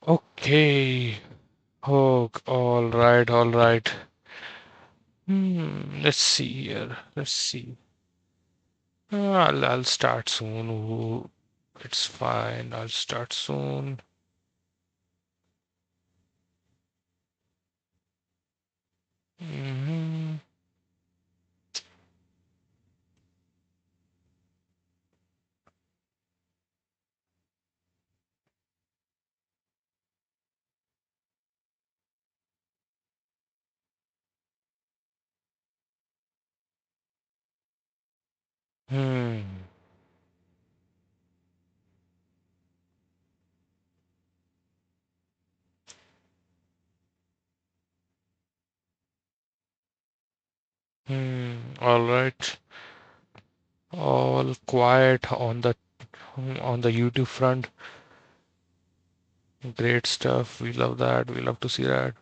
Okay. Oh, all right, all right. Let's see here. Let's see. I'll start soon. It's fine. I'll start soon. Hmm. Hmm. All right. All quiet on the YouTube front. Great stuff. We love that. We love to see that.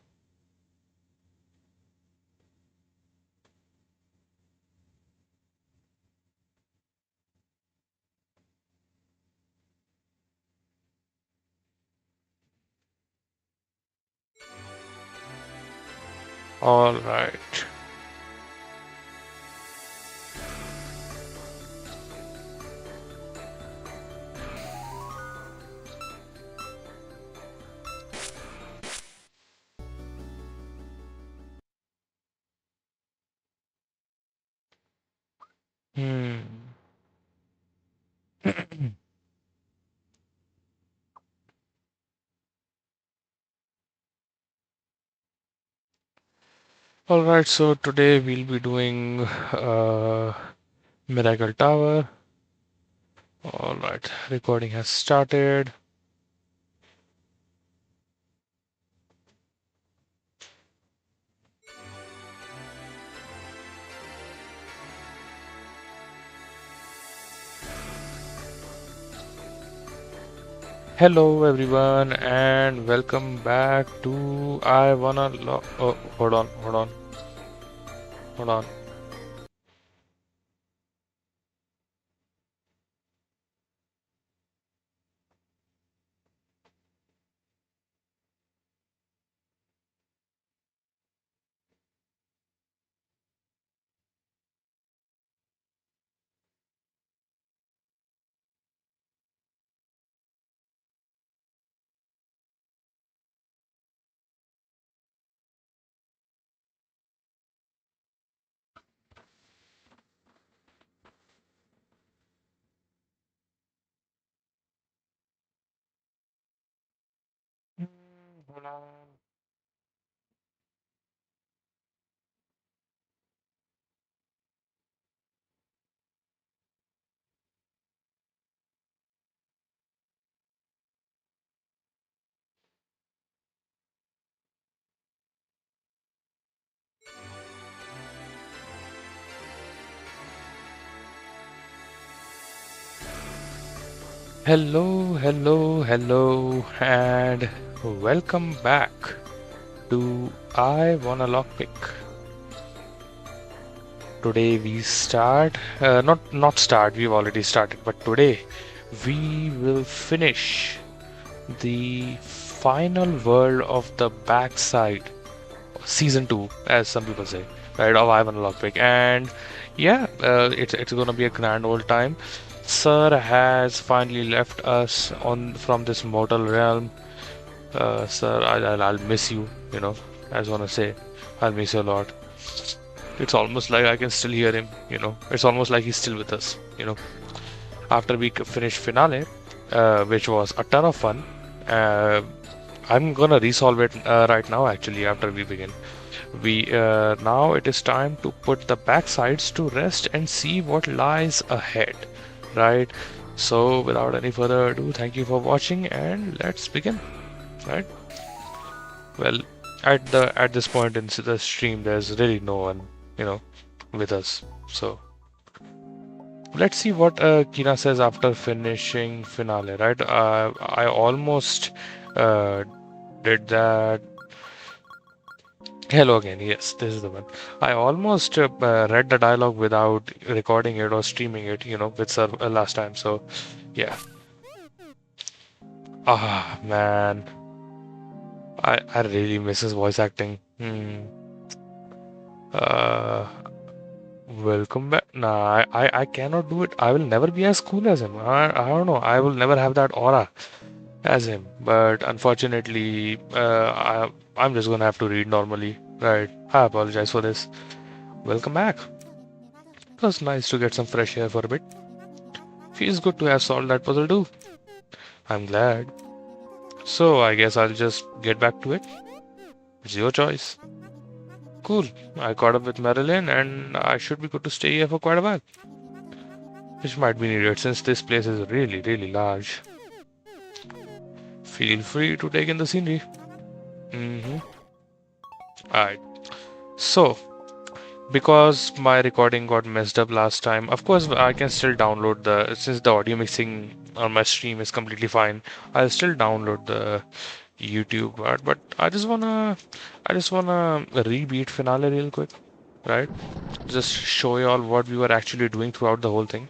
All right. Hmm. All right. So today we'll be doing Miracle Tower. All right. Recording has started. Hello everyone and welcome back to I Wanna Lock. Oh, hold on. Hold on. Hello, and welcome back to I Wanna Lockpick. Today we start, not start, we've already started, but today we will finish the final world of the backside, season 2, as some people say, right, of I Wanna Lockpick. And yeah, it's gonna be a grand old time. Sir has finally left us on from this mortal realm. Sir, I'll miss you, I just wanna say, I'll miss you a lot. It's almost like I can still hear him. It's almost like he's still with us. After we finished finale, which was a ton of fun, uh, I'm gonna resolve it right now actually after we begin. We Now it is time to put the backsides to rest and see what lies ahead, right? So without any further ado, thank you for watching and let's begin, right? Well, at this point in the stream, there's really no one, you know, with us. So let's see what Kina says after finishing finale, right? I almost uh, did that. Hello again. Yes, this is the one. I almost read the dialogue without recording it or streaming it, with Sir last time. So, yeah. Ah, man. I really miss his voice acting. Uh, Welcome back. Nah, I cannot do it. I will never be as cool as him. I don't know. I will never have that aura as him. But unfortunately, I'm just gonna have to read normally. Right. I apologize for this. Welcome back. It was nice to get some fresh air for a bit. Feels good to have solved that puzzle too. I'm glad. So I guess I'll just get back to it. It's your choice. Cool. I caught up with Marilyn and I should be good to stay here for quite a while. Which might be needed since this place is really, really large. Feel free to take in the scenery. Mm-hmm. Alright. So, because my recording got messed up last time, of course I can still download since the audio mixing on my stream is completely fine, I'll still download the YouTube part, but I just wanna rebeat finale real quick, right? Just show you all what we were actually doing throughout the whole thing,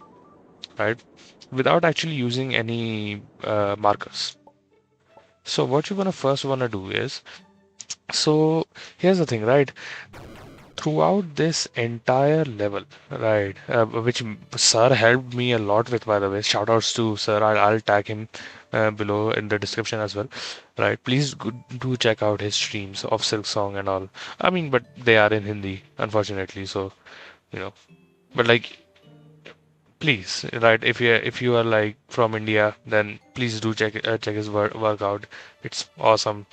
right? Without actually using any markers. So what you're gonna first wanna do is, so here's the thing, right? Throughout this entire level, right, which Sir helped me a lot with, by the way. Shout outs to Sir. I'll tag him below in the description as well, right? Please do check out his streams of Silk Song and all. I mean, but they are in Hindi, unfortunately. So, you know, but like, please, right? If you are like from India, then please do check his work out. It's awesome.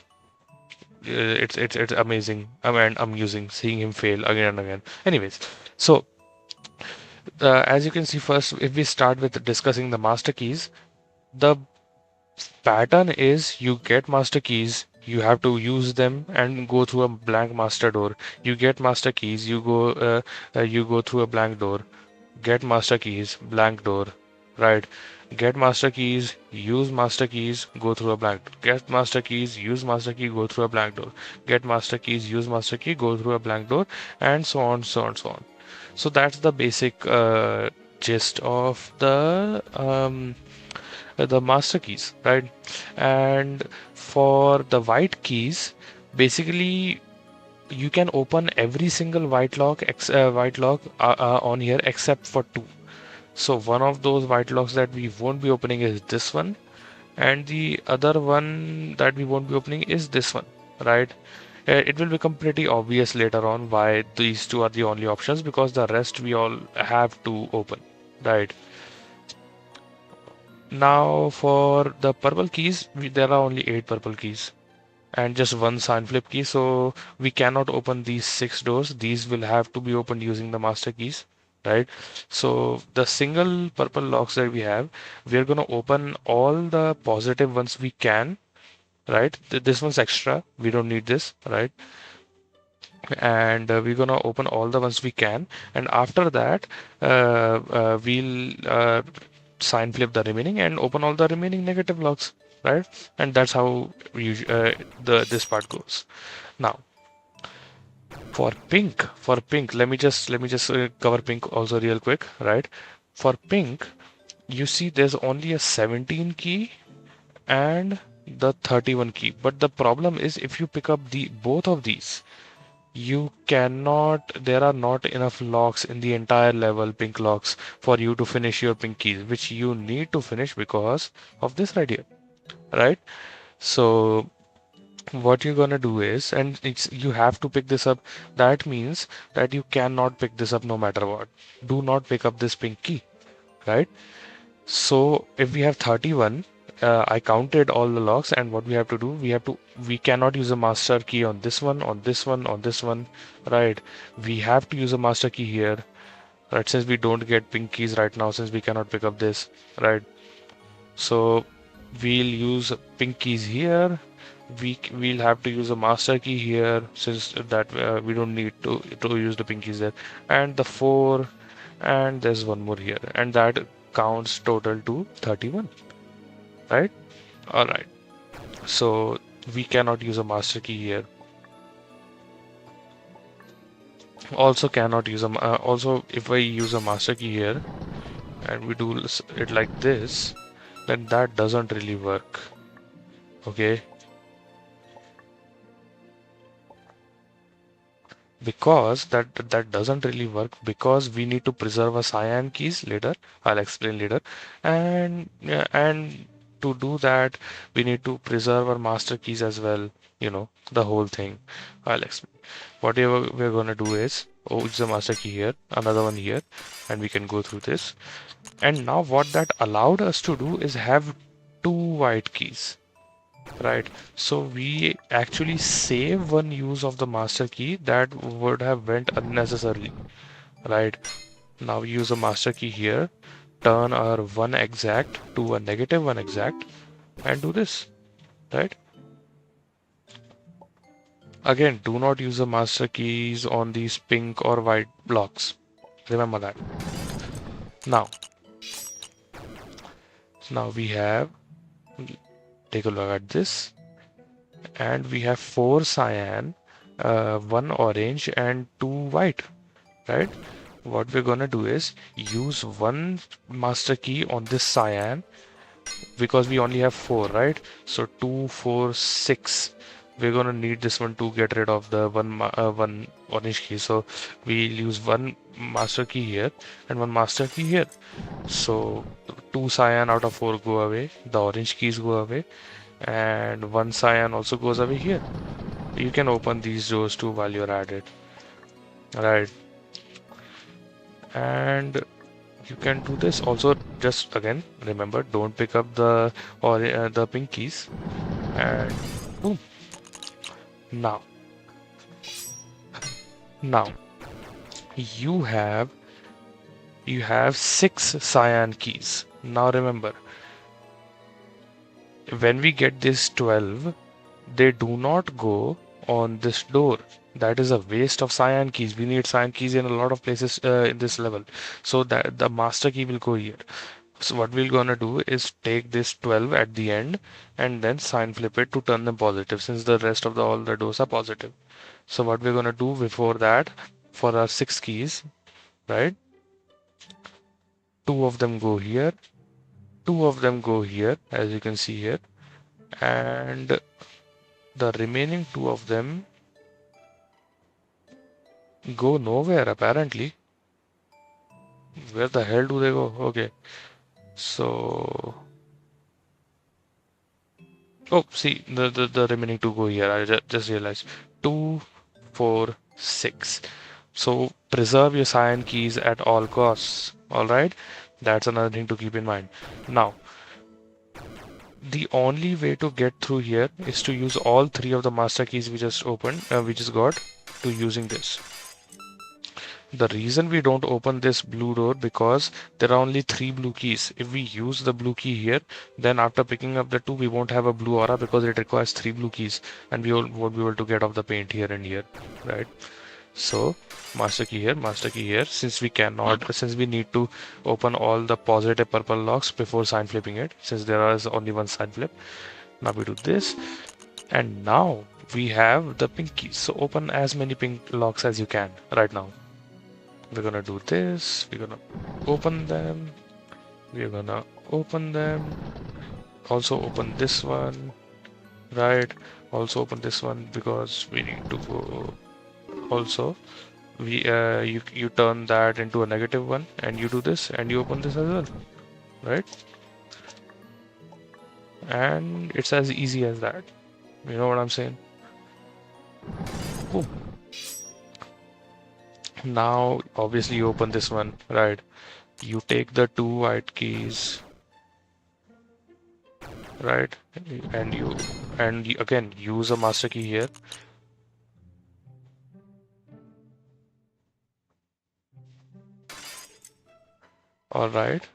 It's amazing. I mean, amusing seeing him fail again and again. Anyways, so as you can see, first, if we start with discussing the master keys, the pattern is you get master keys, you have to use them and go through a blank master door. You get master keys, you go through a blank door. Get master keys, blank door, right? Get master keys, use master keys, go through a blank door. Get master keys, use master key, go through a blank door. Get master keys, use master key, go through a blank door, and so on, so on, so on. So that's the basic gist of the master keys, right? And for the white keys, basically you can open every single white lock on here except for two. So one of those white locks that we won't be opening is this one, and the other one that we won't be opening is this one, right? It will become pretty obvious later on why these two are the only options, because the rest we all have to open, right? Now for the purple keys, there are only 8 purple keys and just one sign flip key, so we cannot open these 6 doors. These will have to be opened using the master keys, right? So the single purple locks that we have, we are going to open all the positive ones we can, right? This one's extra, we don't need this, right? And we're gonna open all the ones we can, and after that we'll sign flip the remaining and open all the remaining negative locks, right? And that's how the this part goes. Now for pink, let me just cover pink also real quick, right? For pink, you see there's only a 17 key and the 31 key, but the problem is if you pick up the both of these, you cannot, there are not enough locks in the entire level, pink locks, for you to finish your pink keys, which you need to finish because of this right here, right? So what you're gonna do is, and you have to pick this up. That means that you cannot pick this up no matter what. Do not pick up this pink key, right? So if we have 31, I counted all the locks, and what we have to do, we cannot use a master key on this one, on this one, on this one, right? We have to use a master key here, right? Since we don't get pink keys right now, since we cannot pick up this, right? So we'll use pink keys here. We'll have to use a master key here, since that we don't need to use the pink keys there, and the 4, and there's one more here, and that counts total to 31, right? All right. So we cannot use a master key here. Also cannot use also if I use a master key here and we do it like this, then that doesn't really work. Okay. because that doesn't really work, because we need to preserve our cyan keys later. I'll explain later. And yeah, and to do that we need to preserve our master keys as well, the whole thing. I'll explain. Whatever we're gonna do is, oh, it's a master key here, another one here, and we can go through this. And now what that allowed us to do is have two white keys. Right, so we actually save one use of the master key that would have went unnecessarily. Right, now we use a master key here, turn our one exact to a negative one exact, and do this. Right, again, do not use the master keys on these pink or white blocks. Remember that. Now, now we have, take a look at this, and we have four cyan, one orange, and two white. Right, what we're gonna do is use one master key on this cyan, because we only have four, right? So 2, 4, 6. We're gonna need this one to get rid of the one orange key. So we'll use one master key here and one master key here. So 2 cyan out of 4 go away. The orange keys go away, and one cyan also goes away here. You can open these doors too while you're at it. Right, and you can do this also. Just again remember, don't pick up the the pink keys, and boom. Now now you have 6 cyan keys. Now remember, when we get this 12, they do not go on this door. That is a waste of cyan keys. We need cyan keys in a lot of places in this level, so that the master key will go here. So what we're gonna do is take this 12 at the end and then sign flip it to turn them positive, since the rest of all the doors are positive. So what we're gonna do before that, for our 6 keys, right? 2 of them go here, 2 of them go here, as you can see here, and the remaining 2 of them go nowhere apparently. Where the hell do they go? Okay, so oh, see, the remaining 2 go here. I just realized. 2, 4, 6. So preserve your cyan keys at all costs. Alright? That's another thing to keep in mind. Now, the only way to get through here is to use all 3 of the master keys we just opened, we just got, to using this. The reason we don't open this blue door, because there are only 3 blue keys. If we use the blue key here, then after picking up the 2, we won't have a blue aura because it requires 3 blue keys, and we won't be able to get off the paint here and here, right? So master key here, since we need to open all the positive purple locks before sign flipping it, since there is only one sign flip. Now we do this, and now we have the pink keys. So open as many pink locks as you can right now. We're gonna do this, we're gonna open them, we're gonna open them, also open this one, right? Also open this one, because we need to go. Also, you turn that into a negative one, and you do this, and you open this as well, right? And it's as easy as that. You know what I'm saying? Boom. Now, obviously, you open this one, right? You take the 2 white keys, right? And you again use a master key here. All right.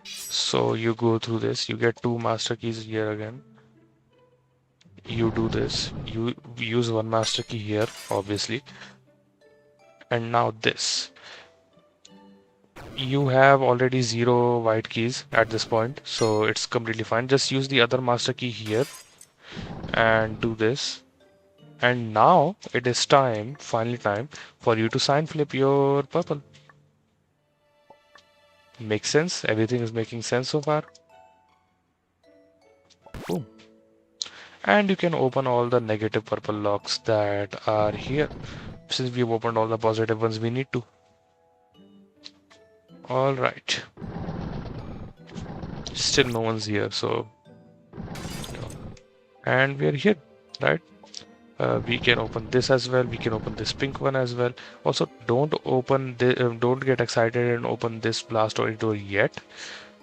So you go through this. You get 2 master keys here again. You do this. You use one master key here, obviously. And now this. You have already 0 white keys at this point, so it's completely fine. Just use the other master key here and do this. And now it is time, finally time, for you to sign flip your purple. Makes sense? Everything is making sense so far? Boom. And you can open all the negative purple locks that are here. since we've opened all the positive ones, we need to. All right. Still no one's here, so and we are here, right? We can open this as well. We can open this pink one as well. Also, don't get excited and open this blast door yet.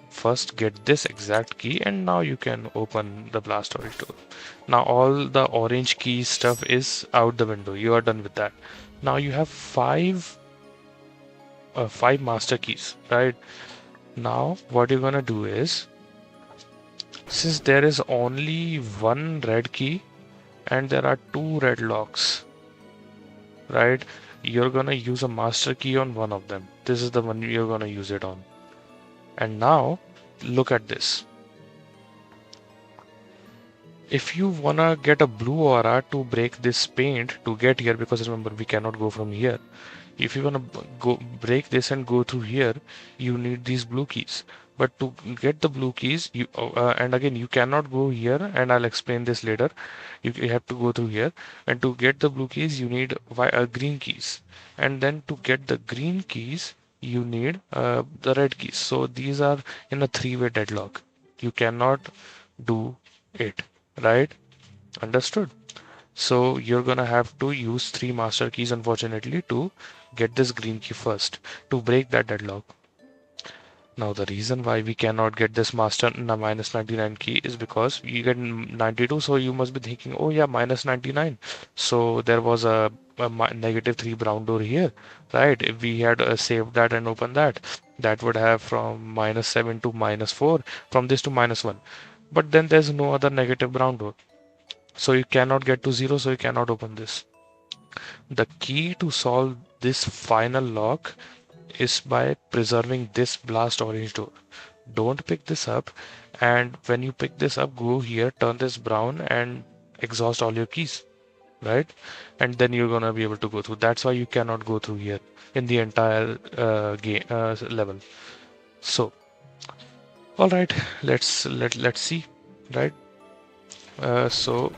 First, get this exact key, and now you can open the blast door. Now all the orange key stuff is out the window. You are done with that. Now you have five master keys, right? Now what you're gonna do is, since there is only one red key and there are two red locks, right? You're gonna use a master key on one of them. This is the one you're gonna use it on. And now look at this. If you wanna get a blue aura to break this paint to get here, because remember we cannot go from here. If you wanna go break this and go through here, you need these blue keys. But to get the blue keys, and again you cannot go here, and I'll explain this later. You have to go through here, and to get the blue keys you need green keys, and then to get the green keys you need the red keys. So these are in a three-way deadlock. You cannot do it, right? Understood? So you're gonna have to use three master keys, unfortunately, to get this green key first to break that deadlock. Now the reason why we cannot get this master minus 99 key is because you get 92, so you must be thinking, oh yeah, minus 99. So there was a -3 brown door here, right? If we had saved that and opened that, that would have from -7 to -4, from this to -1. But then there's no other negative brown door. So you cannot get to 0, so you cannot open this. The key to solve this final lock is by preserving this blast orange door. Don't pick this up, and when you pick this up, go here, turn this brown and exhaust all your keys, right? And then you're gonna be able to go through. That's why you cannot go through here in the entire game level. So all right, let's see, right? So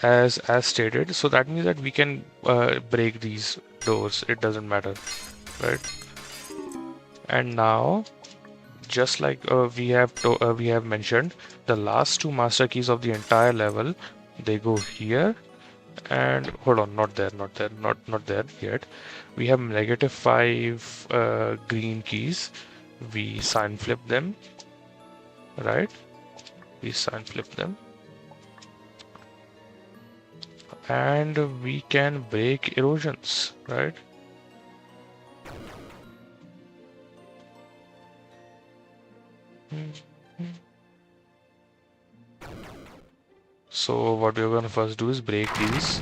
as stated, so that means that we can break these doors, it doesn't matter, right? And now, just like we have mentioned, the last two master keys of the entire level, they go here, and hold on, not there, not there yet. We have -5 green keys. We sign flip them, right? We sign flip them, and we can break erosions, right? So what we're gonna first do is break these,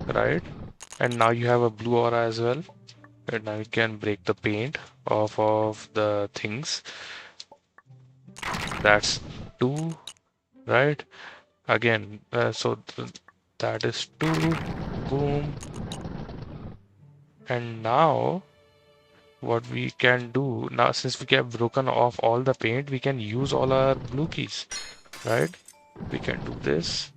right? And now you have a blue aura as well, and now you can break the paint off of the things. That's 2, right? Again, so that is 2, boom. And now what we can do now, since we have broken off all the paint, we can use all our blue keys, right? We can do this.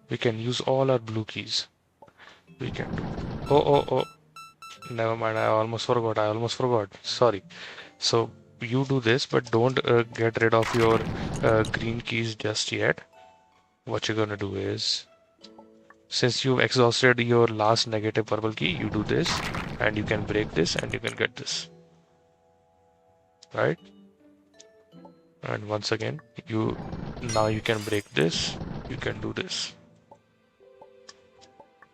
We can use all our blue keys. We can do, oh, never mind, I almost forgot, sorry. So you do this, but don't get rid of your green keys just yet. What you're gonna do is, since you've exhausted your last negative purple key, you do this, and you can break this, and you can get this, right? And once again, now you can break this, you can do this.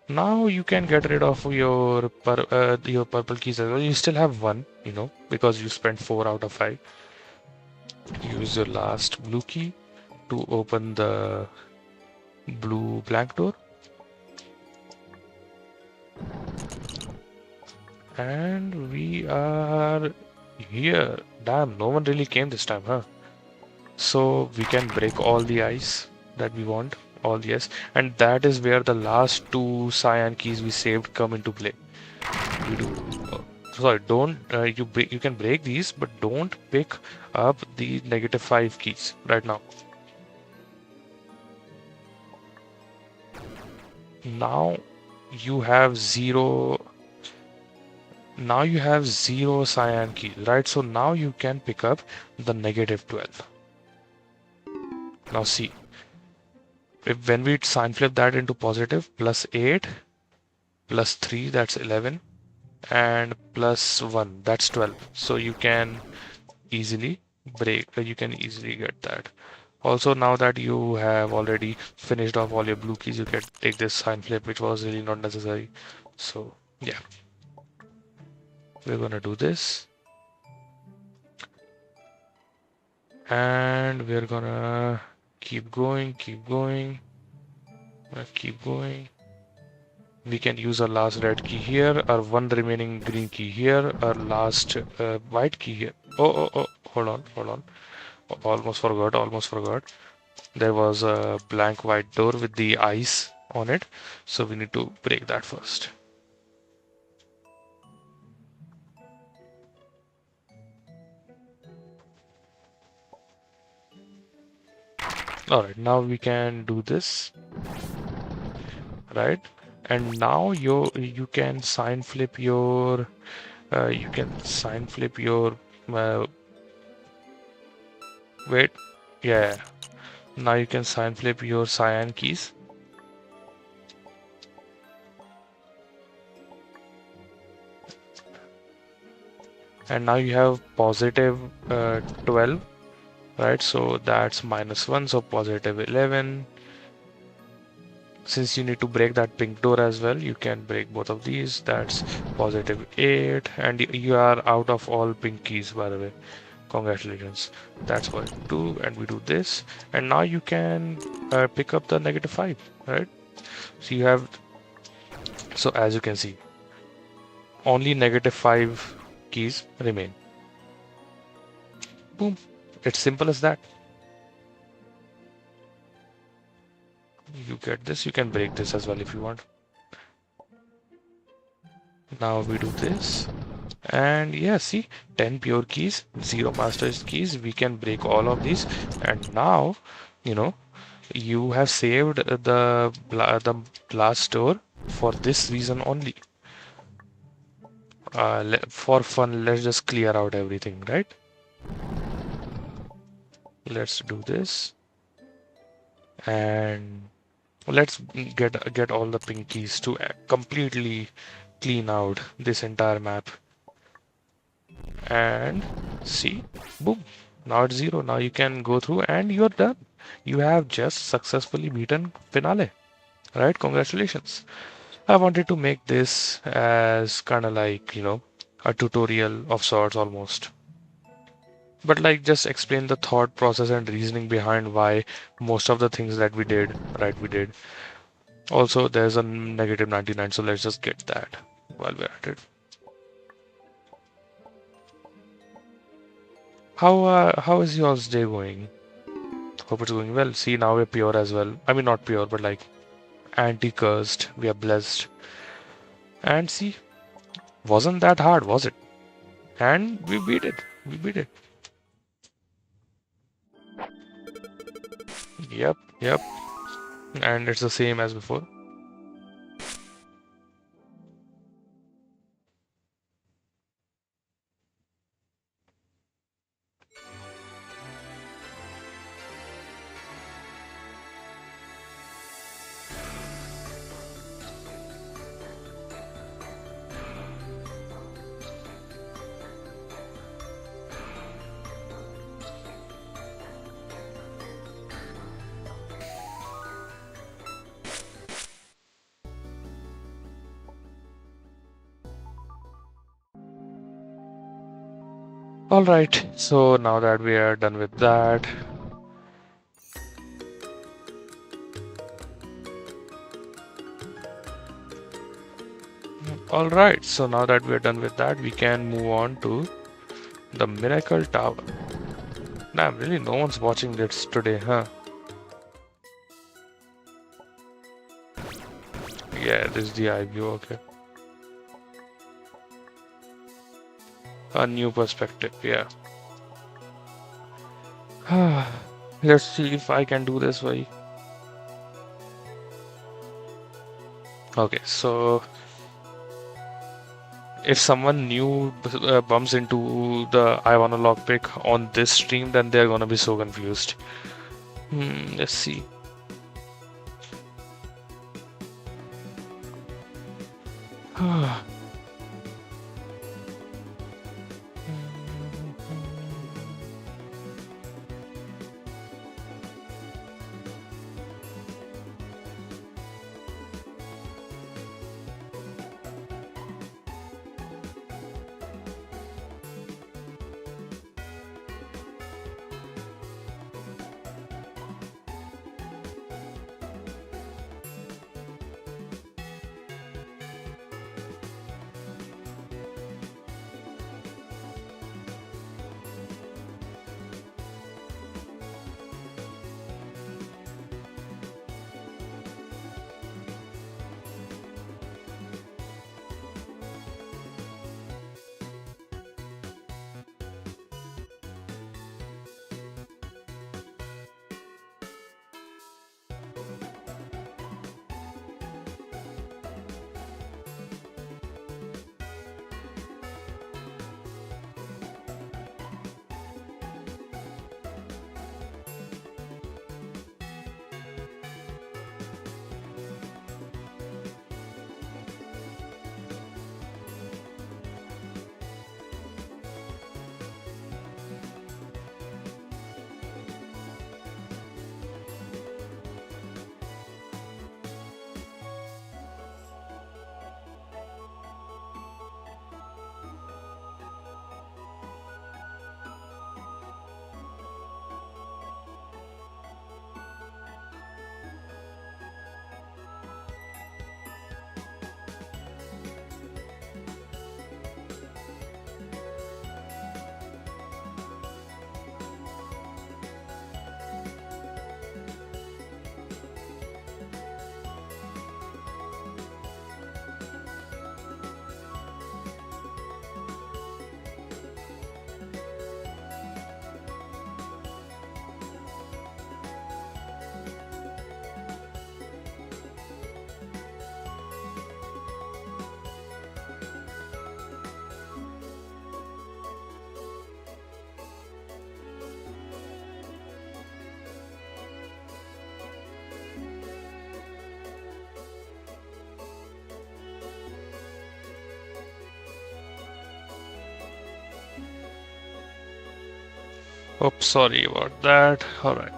Now you can get rid of your purple keys as well. You still have one, because you spent 4 out of 5. Use your last blue key to open the blue blank door. And we are here. Damn, no one really came this time, huh? So we can break all the ice that we want. All yes, and that is where the last 2 cyan keys we saved come into play. You do sorry, don't you can break these, but don't pick up the -5 keys right now. Now you have zero. Now you have zero cyan keys, right? So now you can pick up the -12. Now see, if when we sign flip that into positive, +8 plus 3, that's 11, and +1, that's 12. So you can easily you can easily get that. Also, now that you have already finished off all your blue keys, you can take this sign flip, which was really not necessary. So yeah, we're gonna do this, and we're gonna keep going, keep going, keep going. We can use our last red key here, our one remaining green key here, our last white key here. Oh, hold on, hold on. Almost forgot, almost forgot. There was a blank white door with the ice on it, so we need to break that first. Alright, now we can do this, right? And now you can sign flip your uh, wait, yeah. Now you can sign flip your cyan keys. And now you have positive 12, right? So that's -1, so positive 11. Since you need to break that pink door as well, you can break both of these. That's positive 8, and you are out of all pink keys, by the way. Congratulations. That's what we do, and we do this, and now you can pick up the -5, right? So you have, so as you can see, only -5 keys remain. Boom. It's simple as that. You get this, you can break this as well if you want. Now we do this, and yeah, see, 10 pure keys, 0 master keys. We can break all of these, and now, you know, you have saved the last door for this reason only. For fun, let's just clear out everything, right? Let's do this, and let's get all the pink keys to completely clean out this entire map. And see, boom, now it's 0. Now you can go through and you're done. You have just successfully beaten finale, right? Congratulations. I wanted to make this as kind of like, a tutorial of sorts almost, but like just explain the thought process and reasoning behind why most of the things that we did, right, we did. Also, there's a -99, so let's just get that while we're at it. How is yours day going? Hope it's going well. See, now we're pure as well. I mean, not pure, but like anti-cursed. We are blessed. And see, wasn't that hard, was it? And we beat it. We beat it. Yep, yep. And it's the same as before. All right, so now that we are done with that, we can move on to the Miracle Tower. Damn, really, no one's watching this today, huh? Yeah, this is the eye view, okay. A new perspective, yeah. Let's see if I can do this way. Okay, so if someone new bumps into the I Wanna Lockpick on this stream, then they're gonna be so confused. Let's see. Oops, sorry about that. Alright.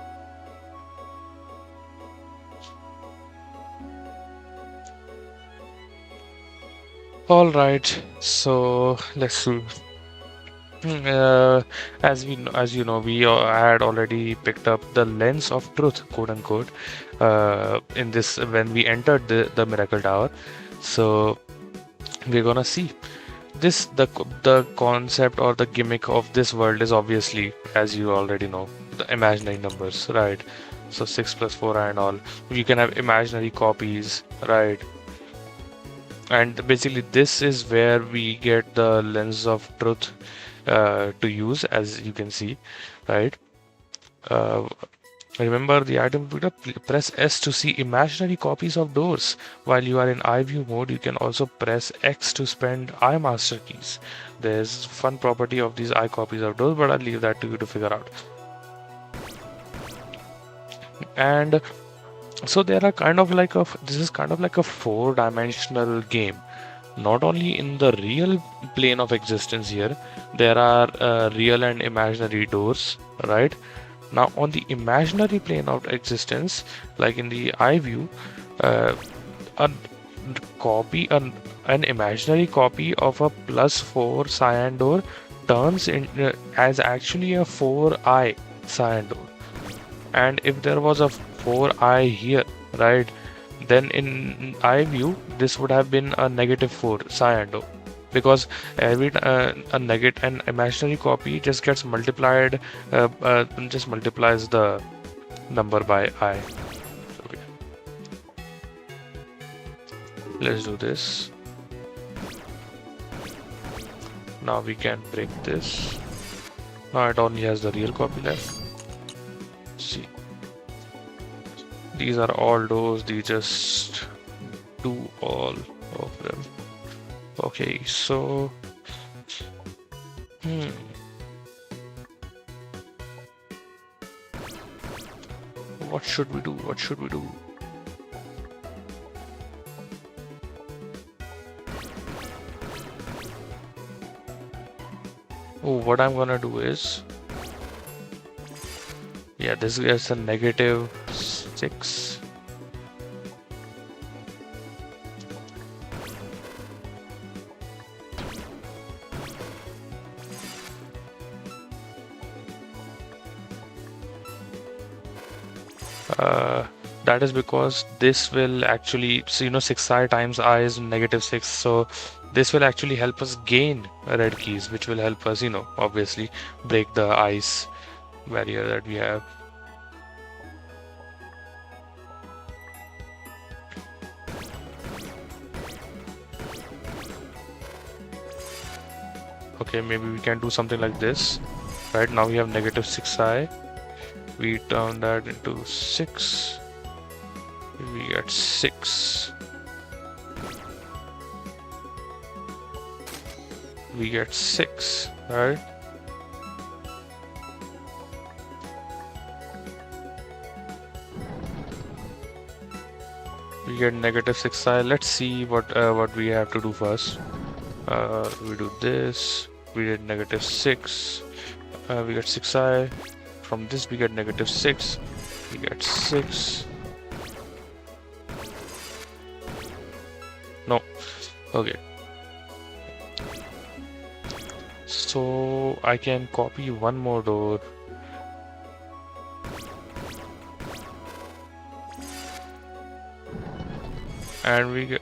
Alright, so let's see. As you know, we had already picked up the lens of truth, quote unquote, in this when we entered the Miracle Tower. So we're gonna see this. The concept or the gimmick of this world is obviously, as you already know, the imaginary numbers, right? So 6 plus 4 and all. You can have imaginary copies, right? And basically, this is where we get the lens of truth to use, as you can see, right? Uh, Remember the item picked up, press S to see imaginary copies of doors. While you are in eye view mode, you can also press X to spend eye master keys. There's fun property of these eye copies of doors, but I'll leave that to you to figure out. And so there are this is kind of like a 4-dimensional game. Not only in the real plane of existence here, there are real and imaginary doors, right? Now on the imaginary plane of existence, like in the eye view, a copy, an imaginary copy of a +4 cyan door turns in as actually a 4-eye cyan door. And if there was a 4-eye here, right, then in eye view this would have been a -4 cyan door, because every an imaginary copy just gets multiplied, just multiplies the number by I. Okay. Let's do this. Now we can break this. Now it only has the real copy left. See, these are all doors. They just do all of them. Okay, so what should we do? What should we do? Oh, what I'm gonna do is, yeah, this is a -6. That is because this will actually, so 6i times I is -6, so this will actually help us gain red keys, which will help us, obviously break the ice barrier that we have. Okay, maybe we can do something like this. Right now we have -6i. We turn that into 6. We get 6. We get 6, right? We get -6i. Let's see what we have to do first. We do this. We get -6. We get 6i. From this we get -6. We get 6. No. Okay. So I can copy one more door. And we get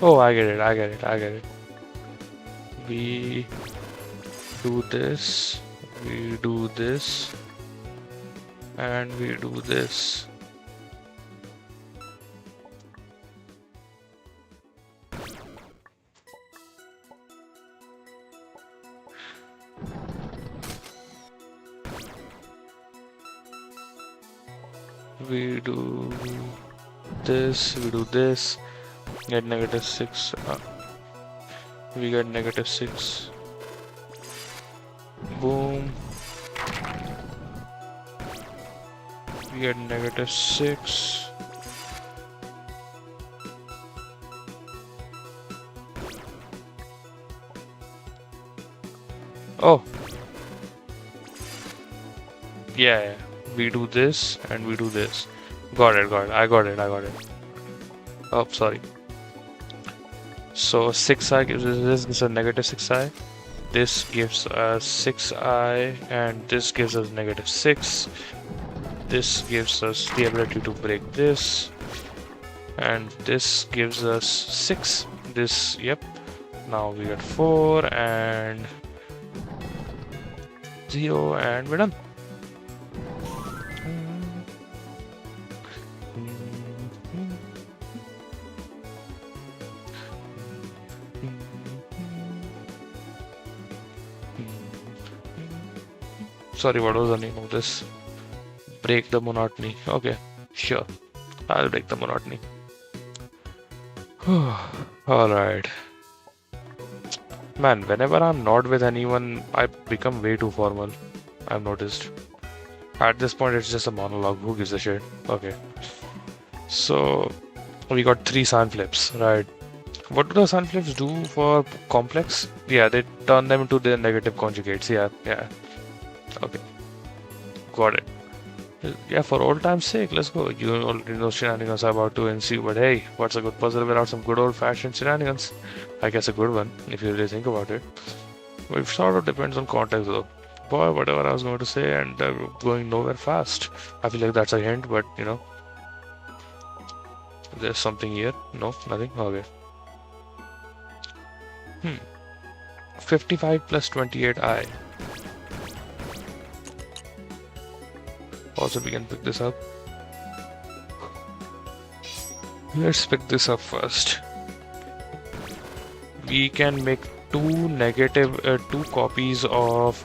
Oh, I get it. We do this, we do this, and we do this. We do this, we do this, get -6. We get -6. Boom. We get -6. Oh. Yeah. We do this and we do this. Got it. I got it. Oh, sorry. So 6i gives us this is a -6i. This gives us 6i, and this gives us -6. This gives us the ability to break this, and this gives us 6. This, yep. Now we got 4 and 0, and we're done. Sorry, what was the name of this? Break the monotony. Okay, sure. I'll break the monotony. Alright. Man, whenever I'm not with anyone, I become way too formal. I've noticed. At this point, it's just a monologue. Who gives a shit? Okay. So, we got 3 sun flips, right? What do the sun flips do for complex? Yeah, they turn them into their negative conjugates. Yeah. Okay. Got it. Yeah, for old time's sake, let's go. You already know shenanigans are about to ensue, but hey, what's a good puzzle without some good old-fashioned shenanigans? I guess a good one, if you really think about it. But it sort of depends on context, though. Boy, whatever I was going to say, and going nowhere fast. I feel like that's a hint, but there's something here. No, nothing. Okay. 55 plus 28i. Also, we can pick this up. Let's pick this up first. We can make two copies of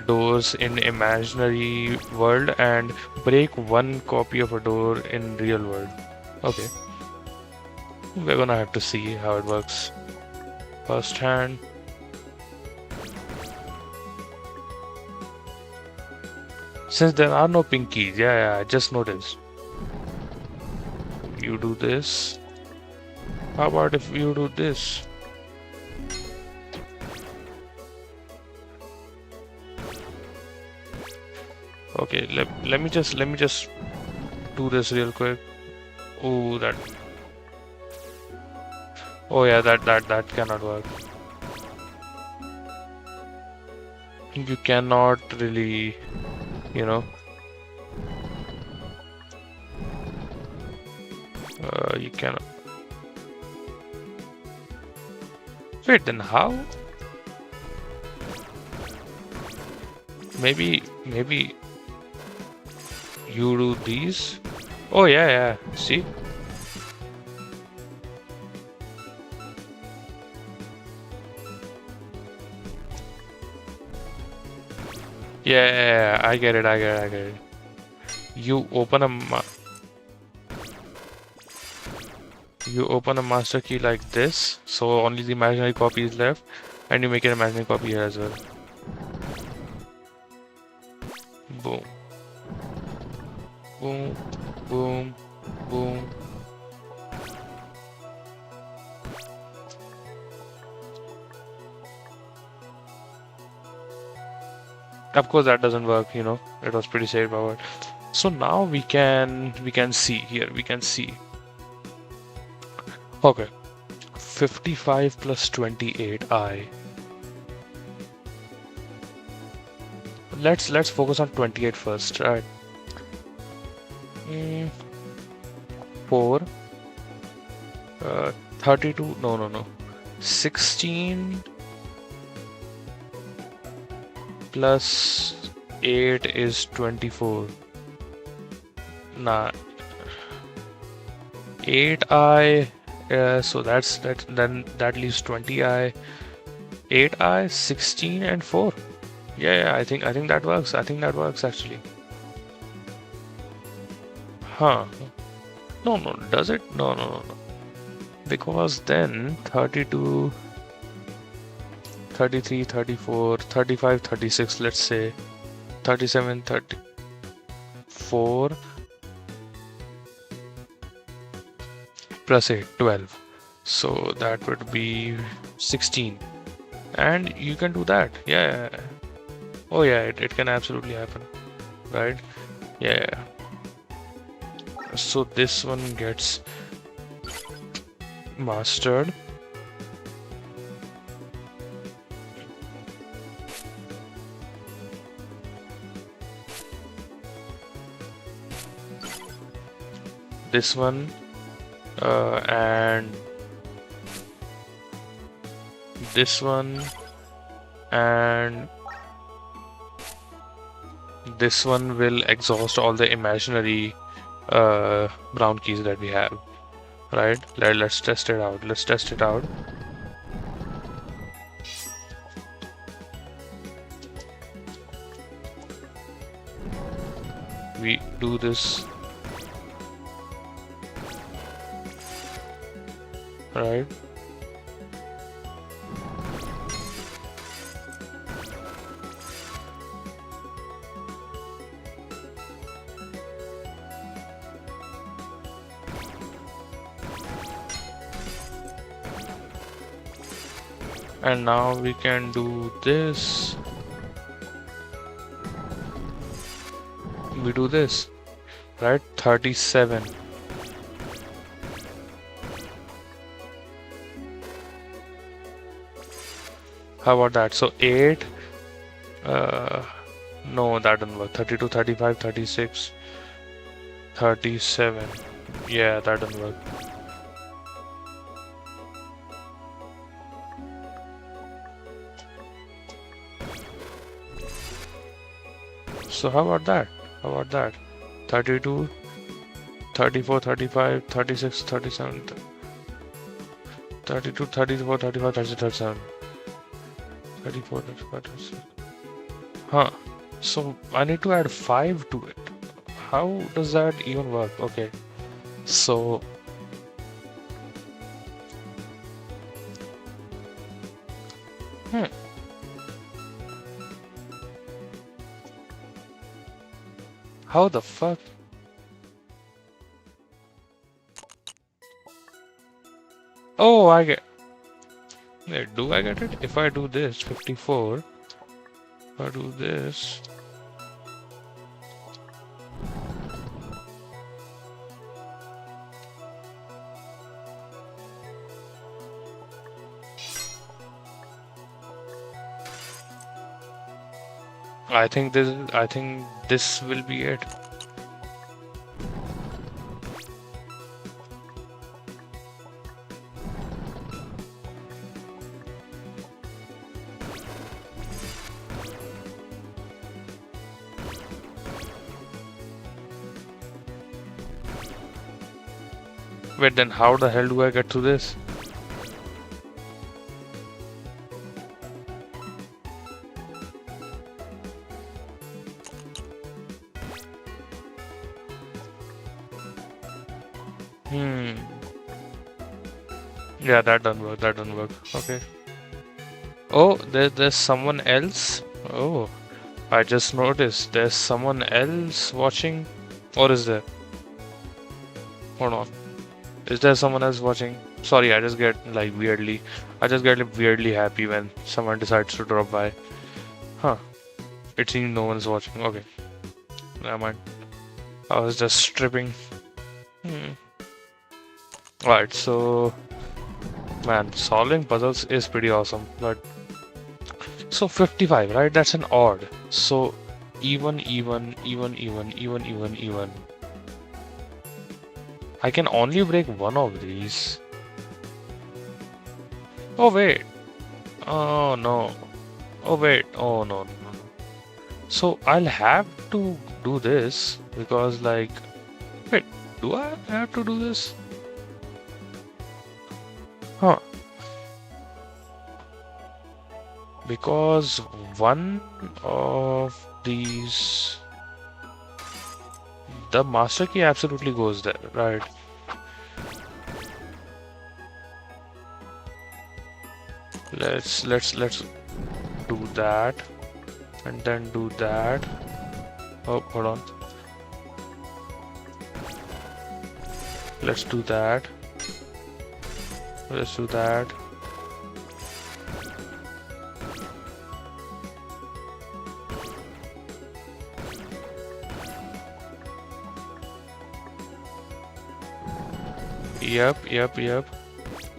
doors in imaginary world and break one copy of a door in real world. Okay. We're gonna have to see how it works. First hand. Since there are no pinkies, yeah, I just noticed. You do this. How about if you do this? Okay, let me just do this real quick. Oh, that. Oh yeah, that cannot work. You cannot really, you know. You cannot. Wait, then how? Maybe you do these. Oh yeah, see. Yeah, I get it. You open a master key like this, so only the imaginary copy is left, and you make an imaginary copy here as well. Boom. Boom, boom, boom. Of course that doesn't work, you know. It was pretty straightforward. So now we can see here. We can see. Okay. 55 plus 28i. Let's focus on 28 first, right? 4 32 no 16 plus 8 is 24. Nah, 8i, so then that leaves 20i, 8i, 16 and 4. Yeah, I think that works. I think that works actually. Huh. No, does it? No. Because then 32, 33, 34, 35, 36, let's say 37, 34 plus 8, 12. So that would be 16. And you can do that. Yeah. Oh yeah, it can absolutely happen. Right? Yeah. So this one gets mastered. This one and this one and this one will exhaust all the imaginary brown keys that we have, right? Let's test it out. We do this, right? And now we can do this. We do this, right? 37. How about that? So 8. No, that doesn't work. 32, 35, 36, 37. Yeah, that doesn't work. So how about that? How about that? 32, 34, 35, 36, 37, 32, 34, 35, 36, 37, 34, 35, 36. Huh. So I need to add 5 to it. How does that even work? Okay. So how the fuck? Oh, I get. Wait, do I get it? If I do this, 54. If I do this. I think this will be it. Wait, then how the hell do I get to this? Yeah, that doesn't work. That doesn't work. Okay. Oh, there's someone else. Oh, I just noticed there's someone else watching. Or is there? Hold on. Is there someone else watching? Sorry, I just get weirdly happy when someone decides to drop by. Huh. It seems no one's watching. Okay. Never mind. I was just stripping. Alright, so man, solving puzzles is pretty awesome, but so 55, right? That's an odd. So even. I can only break one of these. Oh wait. Oh no. Oh wait. Oh no. So I'll have to do this because wait, do I have to do this? Huh. Because one of these, the master key absolutely goes there, right? Let's do that and then do that. Oh, hold on. Let's do that. Let's do that. Yep.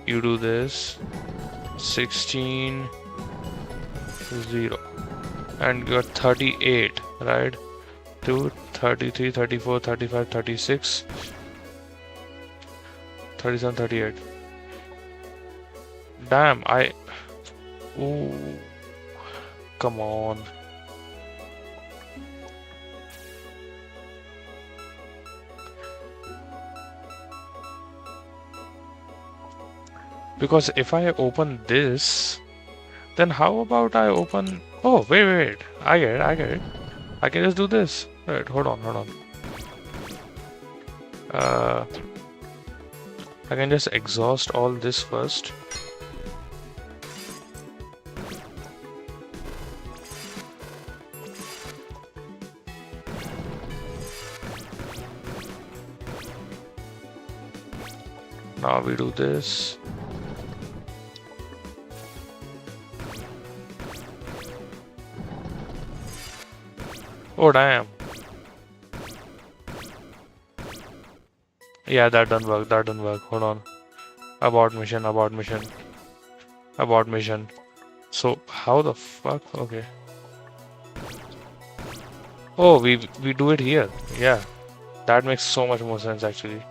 You do this. 16, 0. And you're 38, right? 2, 33, 34, 35, 36, 37, 38. Damn, ooh, come on. Because if I open this, then how about I open... Oh, wait. I get it. I can just do this. Wait, hold on. I can just exhaust all this first. Now we do this. Oh damn. Yeah, that doesn't work. Hold on. Abort mission. So how the fuck? Okay. Oh, we do it here. Yeah. That makes so much more sense actually.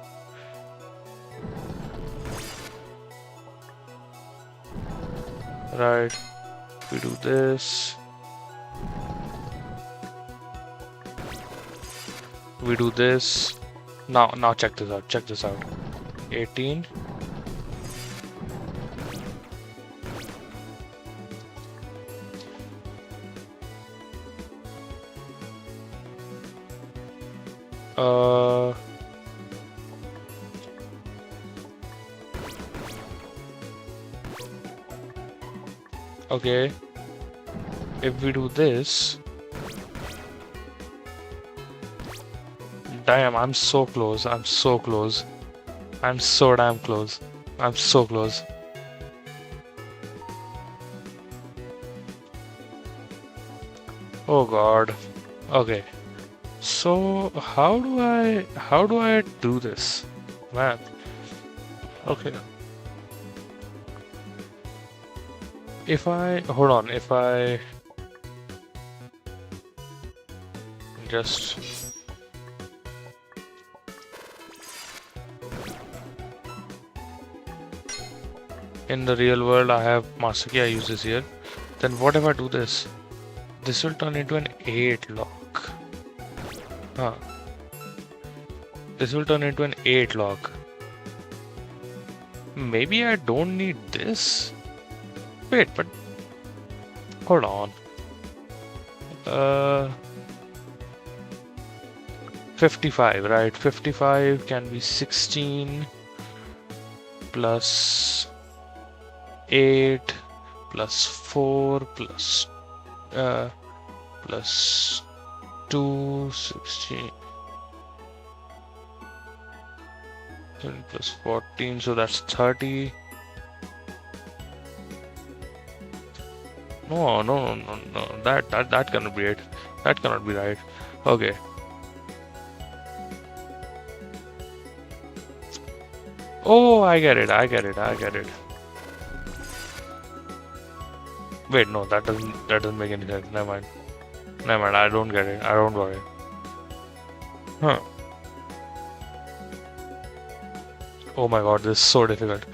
Right. We do this. We do this. Now check this out. Check this out. 18. Okay. If we do this, damn, I'm so close. I'm so close. I'm so damn close. I'm so close. Oh God. Okay. So how do I do this? Man. Okay. If I hold on, if I just in the real world I have master key, I use this here. Then what if I do this? This will turn into an 8 lock. Huh. This will turn into an 8 lock. Maybe I don't need this. Wait, but hold on. 55, right? 55 can be 16 plus 8 plus 4 plus 2, 16 plus 14, so that's 30. No, that cannot be it. That cannot be right. Okay. Oh, I get it. Wait, no, that doesn't make any sense. Never mind. I don't get it. I don't worry. Huh. Oh my God, this is so difficult.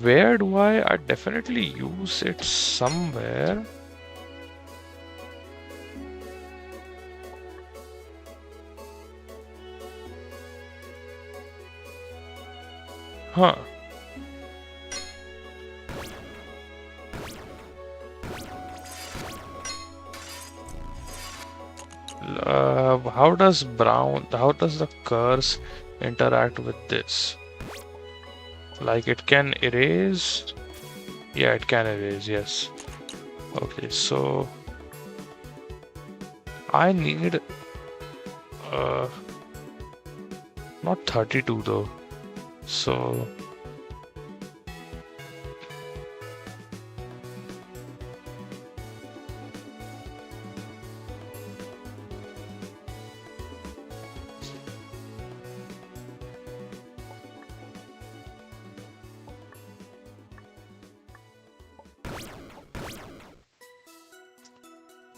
Where do I definitely use it somewhere. Huh. How does the curse interact with this? Like it can erase? Yeah, it can erase, yes. Okay, so I need not 32 though. So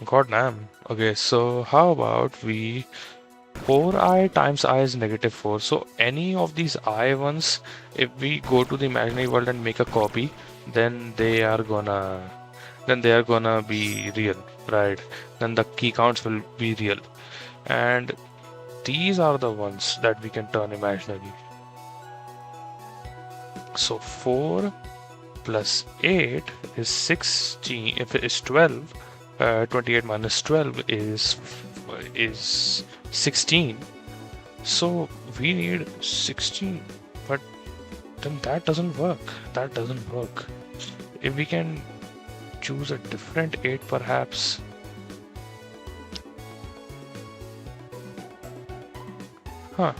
God damn. Okay, so how about we 4i times I is -4. So any of these I ones, if we go to the imaginary world and make a copy, then they are gonna be real, right? Then the key counts will be real. And these are the ones that we can turn imaginary. So 4 plus 8 is 16. If it is 12, 28 minus 12 is 16. So we need 16, but then that doesn't work. If we can choose a different 8 perhaps. Huh.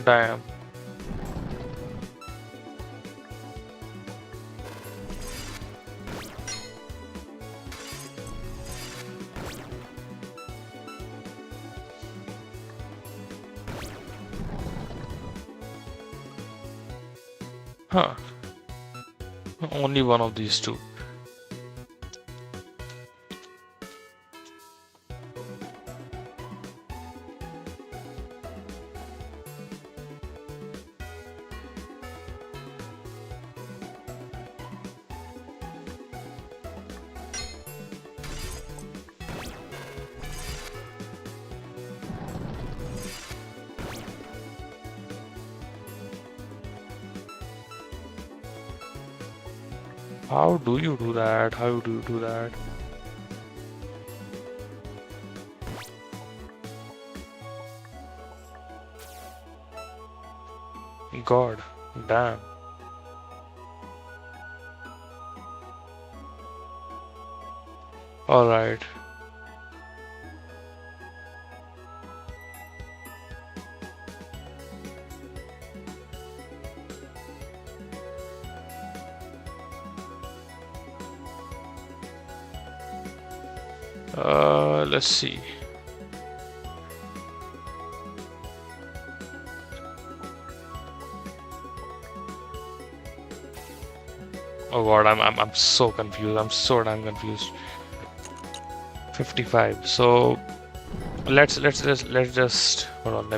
Damn. Huh. Only one of these two. How do you do that? How do you do that? God damn. Alright. Let's see. Oh god, I'm so confused. I'm so damn confused. 55. So let's just hold on.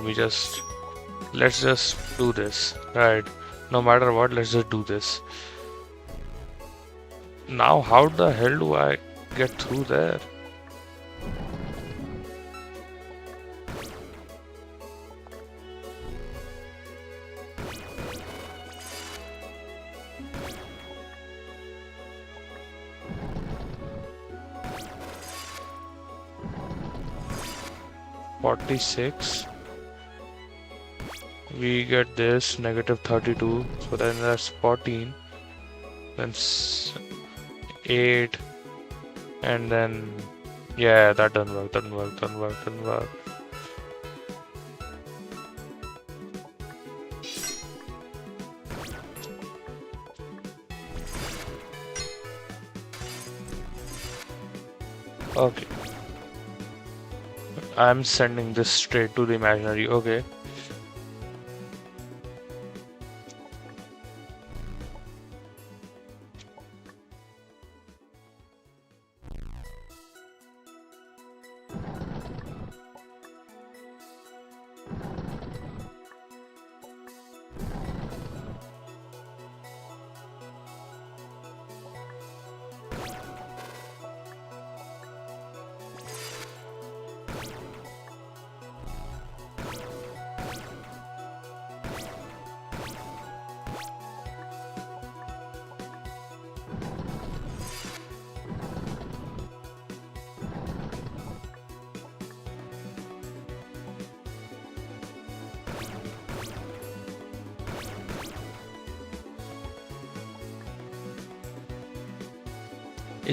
Let's just do this. Right. No matter what, let's just do this. Now, how the hell do I get through there? -46. We get this -32. So then that's 14. Then 8. And then yeah, that doesn't work. Doesn't work. Doesn't work. Doesn't work. Okay. I'm sending this straight to the imaginary. Okay.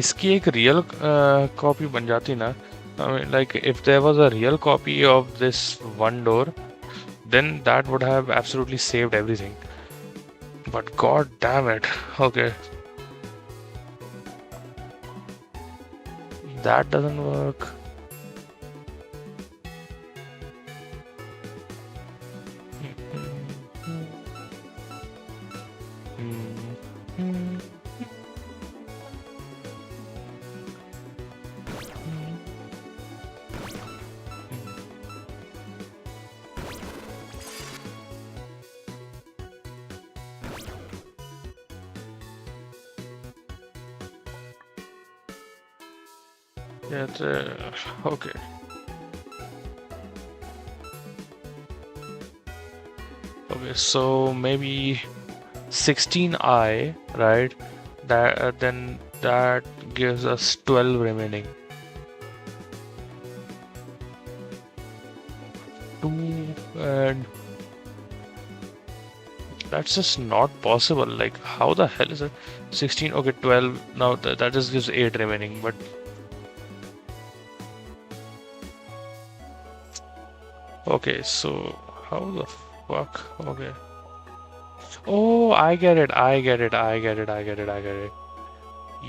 इसकी एक real copy बन जाती ना. I mean, like if there was a real copy of this one door, then that would have absolutely saved everything. But god damn it. Okay. That doesn't work. Yeah, okay. Okay, so maybe 16i, right? That then that gives us 12 remaining. 2 and that's just not possible. Like, how the hell is it? 16, okay, 12. Now that just gives 8 remaining, but okay, so how the fuck? Okay. Oh, I get it. I get it. I get it. I get it. I get it.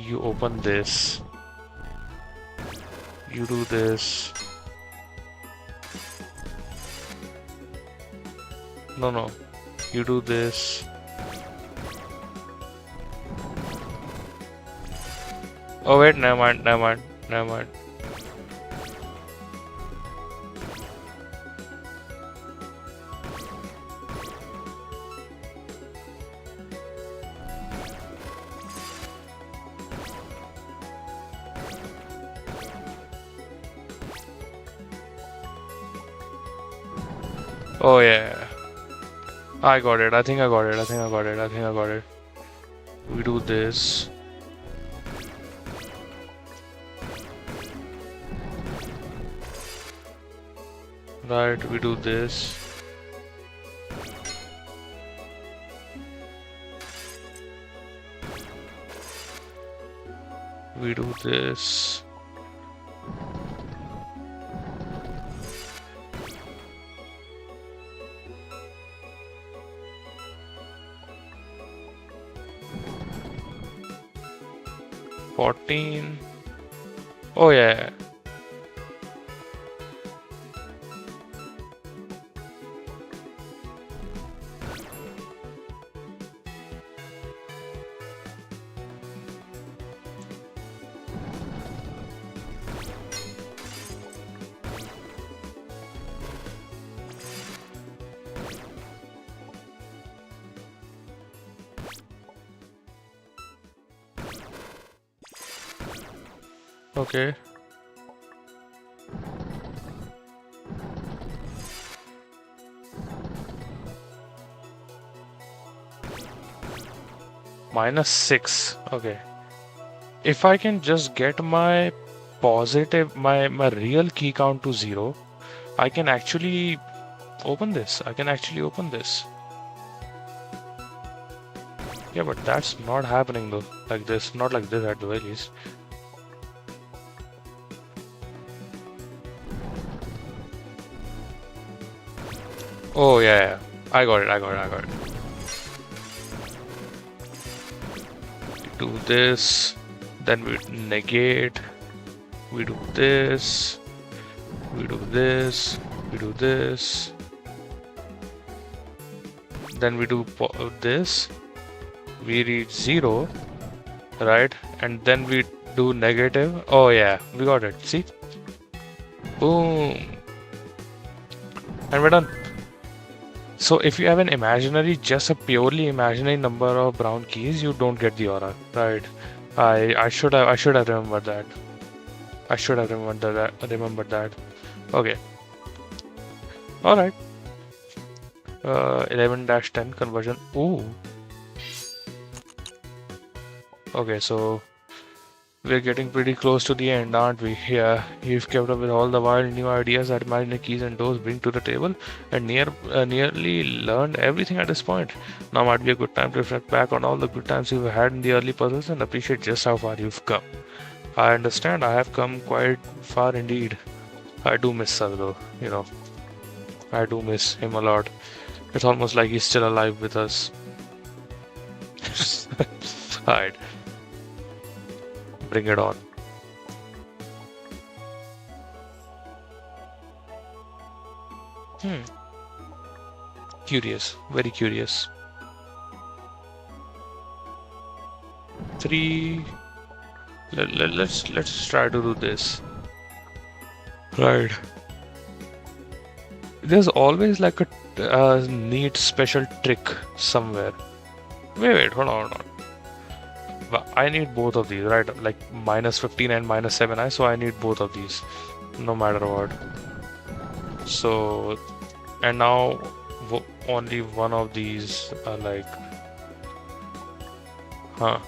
You open this. You do this. No. You do this. Oh wait, never mind. Never mind. Never mind. Oh yeah, I got it. I think I got it. I think I got it. I think I got it. We do this. Right, we do this. We do this. $14. Oh yeah. Okay. -6. Okay. If I can just get my my real key count to 0, I can actually open this. I can actually open this. Yeah, but that's not happening though. Like this. Not like this at the very least. Oh yeah. I got it. Do this, then we negate, we do this, we do this, we do this, then we do this, we reach 0, right? And then we do negative. Oh yeah, we got it. See? Boom. And we're done. So if you have an imaginary, just a purely imaginary number of brown keys, you don't get the aura, right? I should have remembered that. I should have remembered that. Okay. All right. 11-10 conversion. Ooh. Okay, so we're getting pretty close to the end, aren't we? Yeah, you've kept up with all the wild new ideas that imaginary keys and doors bring to the table, and nearly learned everything at this point. Now might be a good time to reflect back on all the good times you've had in the early puzzles and appreciate just how far you've come. I understand I have come quite far indeed. I do miss Sir though, you know. I do miss him a lot. It's almost like he's still alive with us. Alright. Bring it on. Curious, very curious. 3. Let's try to do this. Right. There's always like a neat special trick somewhere. Wait, hold on. But I need both of these, right? Like -15 and -7i, so I need both of these, no matter what. So, and now only one of these are like, huh?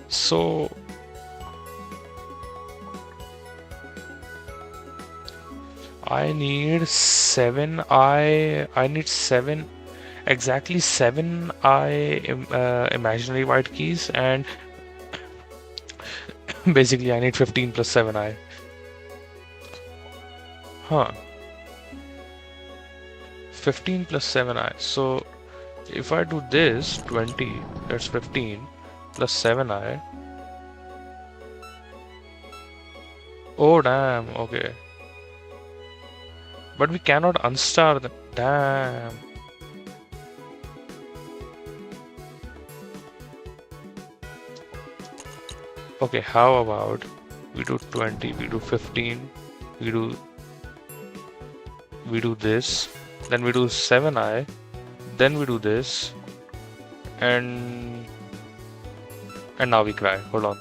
So, I need 7i. I need 7. Exactly 7i imaginary white keys, and basically I need 15 plus 7i. Huh. 15 plus 7i. So if I do this 20, that's 15 plus 7i. Oh damn, okay. But we cannot unstar them. Damn. Okay, how about we do 20, we do 15, we do this, then we do 7i, then we do this, and now we cry. Hold on.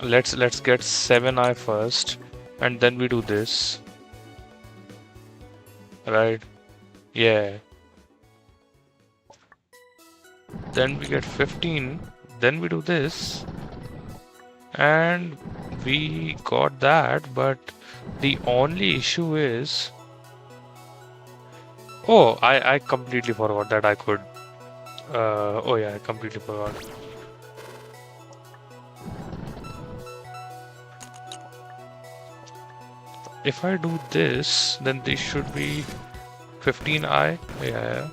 Let's get 7i first, and then we do this. Right? Yeah. Then we get 15, then we do this. And we got that, but the only issue is, oh, I completely forgot that I could. Oh yeah, I completely forgot. If I do this, then this should be 15i. Yeah.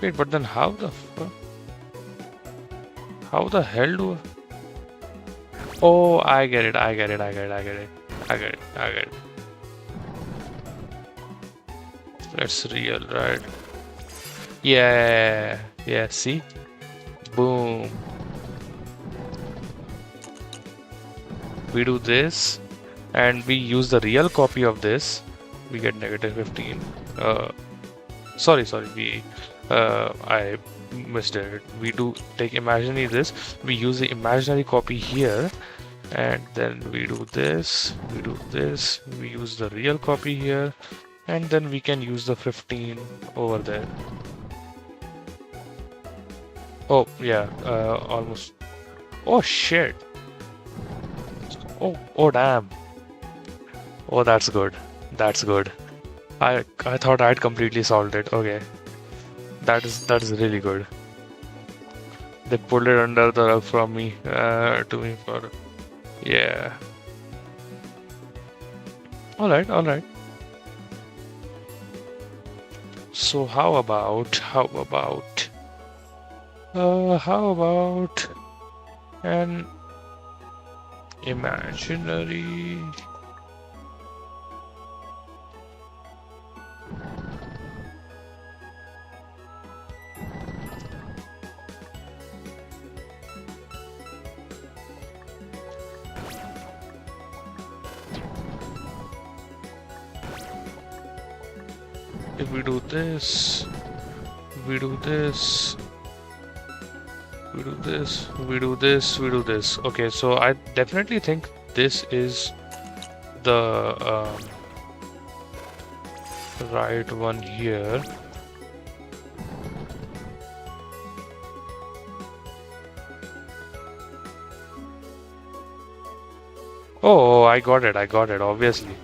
Wait, but then how the hell do I... Oh, I get it. I get it. That's real, right? Yeah, see? Boom. We do this, and we use the real copy of this. We get negative 15. Sorry, I missed it. We do take imaginary this. We use the imaginary copy here, and then we do this. We use the real copy here, and then we can use the 15 over there. Oh yeah, almost. Oh shit. Oh damn. Oh, that's good. I thought I'd completely solved it. Okay. That is really good. They pulled it under the rug from me to me for... Yeah. All right. So how about an imaginary... If we do this, we do this. Okay, so I definitely think this is the right one here. Oh, I got it, obviously.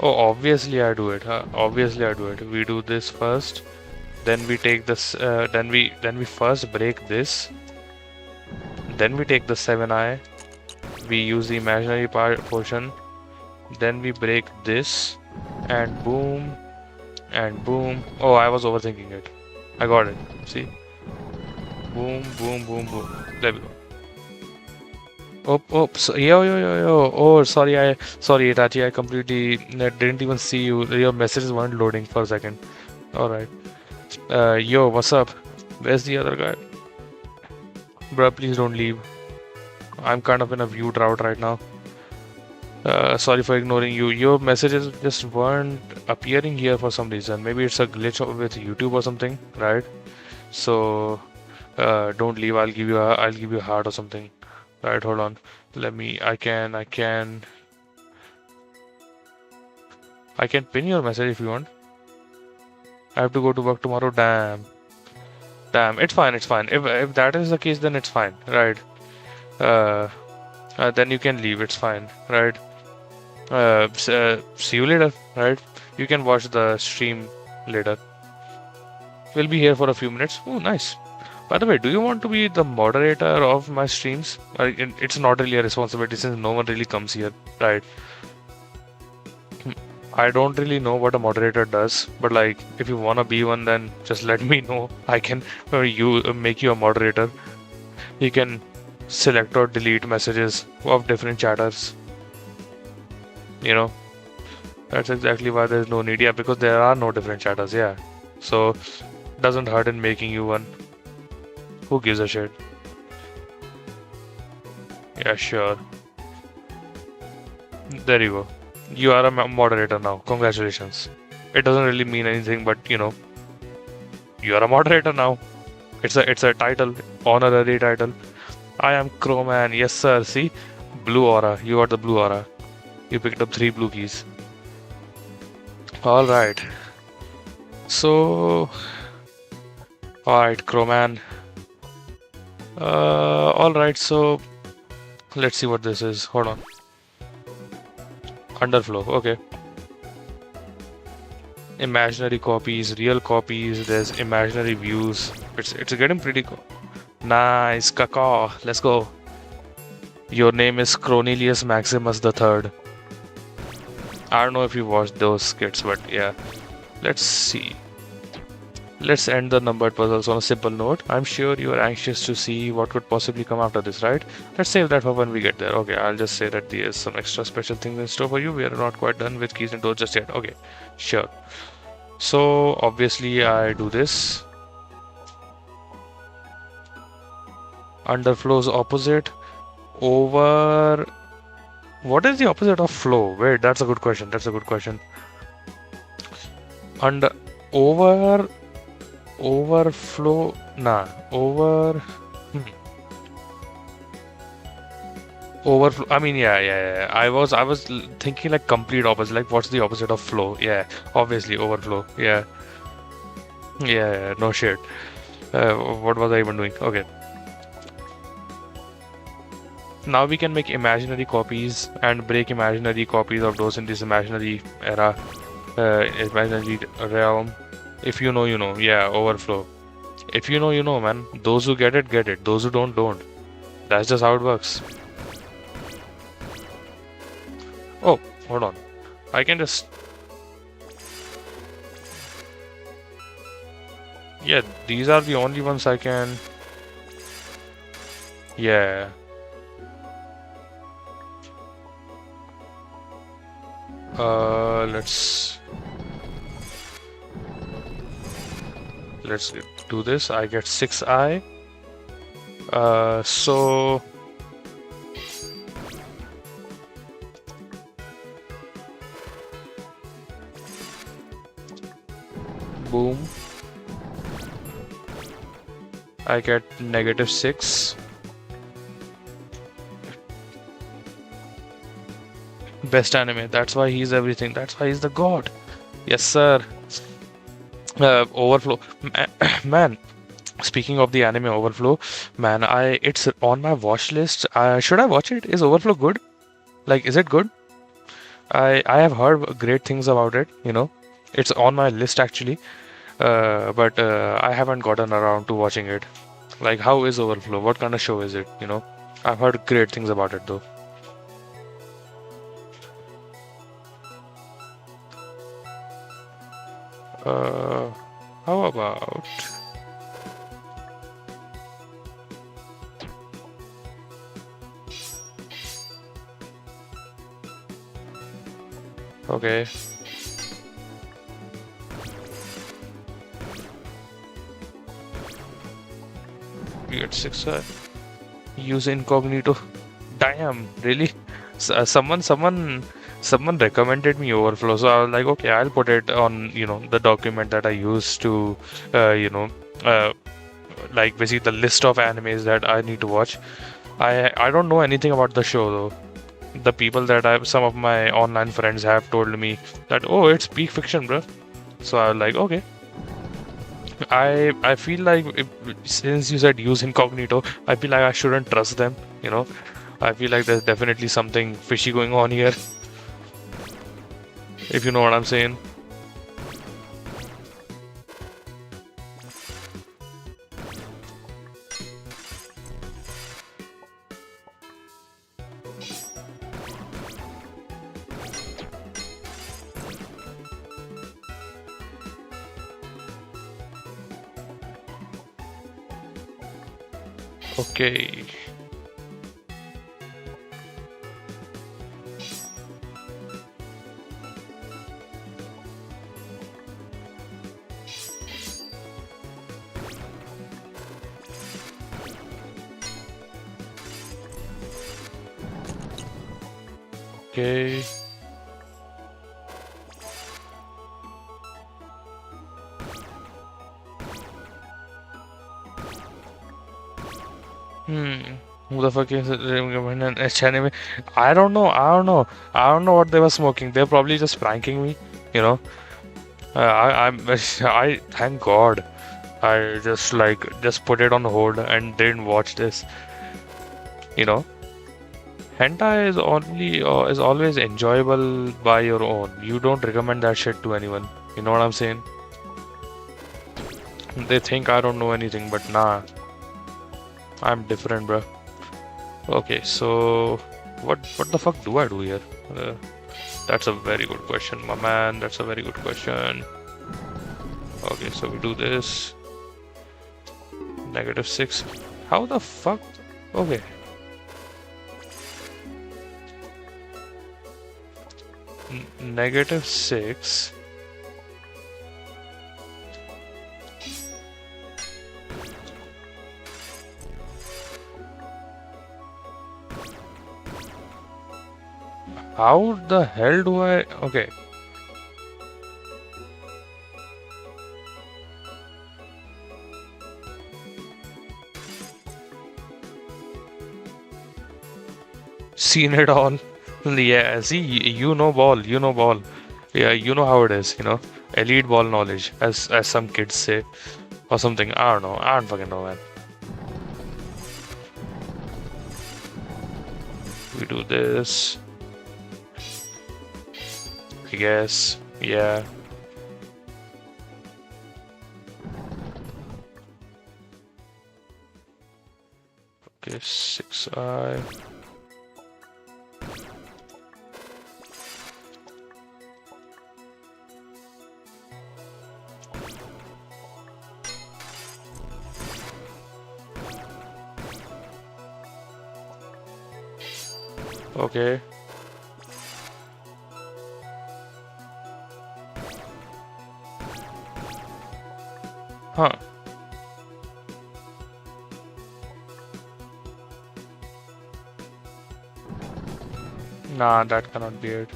Oh, obviously I do it. We do this first, then we take this. Then we first break this. Then we take the 7i. We use the imaginary portion. Then we break this, and boom, Oh, I was overthinking it. I got it. See? Boom. There we go. Oh, so, yo. Oh, sorry, Itachi. I completely didn't even see you. Your messages weren't loading for a second. Alright. Yo, what's up? Where's the other guy? Bruh, please don't leave. I'm kind of in a view drought right now. Sorry for ignoring you. Your messages just weren't appearing here for some reason. Maybe it's a glitch with YouTube or something, right? So, don't leave. I'll give you a heart or something. Right, hold on. I can pin your message if you want. I have to go to work tomorrow. Damn. It's fine. If that is the case, then it's fine, right? Then you can leave. It's fine, right? See you later, right? You can watch the stream later. We'll be here for a few minutes. Oh, nice. By the way, do you want to be the moderator of my streams? It's not really a responsibility since no one really comes here, right? I don't really know what a moderator does, but like, if you wanna be one, then just let me know. I can make you a moderator. You can select or delete messages of different chatters. You know, that's exactly why there's no need. Yeah, because there are no different chatters. Yeah, so doesn't hurt in making you one. Who gives a shit? Yeah, sure. There you go. You are a moderator now. Congratulations. It doesn't really mean anything, but you know. You're a moderator now. It's a title, honorary title. I am Crowman. Yes, sir. See, blue aura. You got the blue aura. You picked up 3 blue keys. All right. So, all right, Crowman. All right. So, let's see what this is. Hold on. Underflow. Okay. Imaginary copies, real copies. There's imaginary views. It's getting pretty cool. Nice, caca. Let's go. Your name is Cornelius Maximus the Third. I don't know if you watched those skits, but yeah. Let's see. Let's end the numbered puzzles on a simple note. I'm sure you are anxious to see what could possibly come after this, right? Let's save that for when we get there. Okay, I'll just say that there's some extra special things in store for you. We are not quite done with keys and doors just yet. Okay, sure. So obviously I do this. Underflow's opposite. Over. What is the opposite of flow? Wait, that's a good question. That's a good question. Under. Over. Overflow. Nah. Over. Overflow. I mean, yeah. I was thinking like complete opposite. Like, what's the opposite of flow? Yeah, obviously overflow. Yeah. No shit. What was I even doing? Okay. Now we can make imaginary copies and break imaginary copies of those in this imaginary era, imaginary realm. If you know, you know. Yeah, overflow. If you know, you know, man. Those who get it, get it. Those who don't, don't. That's just how it works. Oh, hold on. I can just... Yeah, these are the only ones I can... Yeah. Let's do this. I get 6i. So boom. I get -6. Best anime. That's why he's everything. That's why he's the god. Yes, sir. Overflow. Man, speaking of the anime Overflow, man, it's on my watch list. Should I watch it? Is Overflow good? Like, is it good? I have heard great things about it, you know. It's on my list actually. But I haven't gotten around to watching it. Like, how is Overflow? What kind of show is it, you know? I've heard great things about it though. How about... Okay. We get 6. Use incognito. Damn, really? Someone recommended me Overflow, so I was like, okay, I'll put it on, you know, the document that I use to, like basically the list of animes that I need to watch. I don't know anything about the show though. The people that some of my online friends have told me that, oh, it's peak fiction, bro. So I was like, okay. I feel like since you said use incognito, I feel like I shouldn't trust them, you know. I feel like there's definitely something fishy going on here. If you know what I'm saying. Okay. Okay. Who the fuck is an anime? I don't know. I don't know what they were smoking. They're probably just pranking me, you know. I thank God. I just put it on hold and didn't watch this. You know, hentai is always enjoyable by your own. You don't recommend that shit to anyone. You know what I'm saying? They think I don't know anything, but nah, I'm different, bro. Okay, so what the fuck do I do here? Uh, that's a very good question, my man. That's a very good question. Okay, so we do this. -6. How the fuck? Okay. -6. How the hell do I? Okay. Seen it all. Yeah, see, you know ball, you know ball. Yeah, you know how it is, you know. Elite ball knowledge, as some kids say, or something. I don't know. I don't fucking know, man. We do this. I guess. Yeah. Okay, 6i. Okay. Huh. Nah, that cannot be it.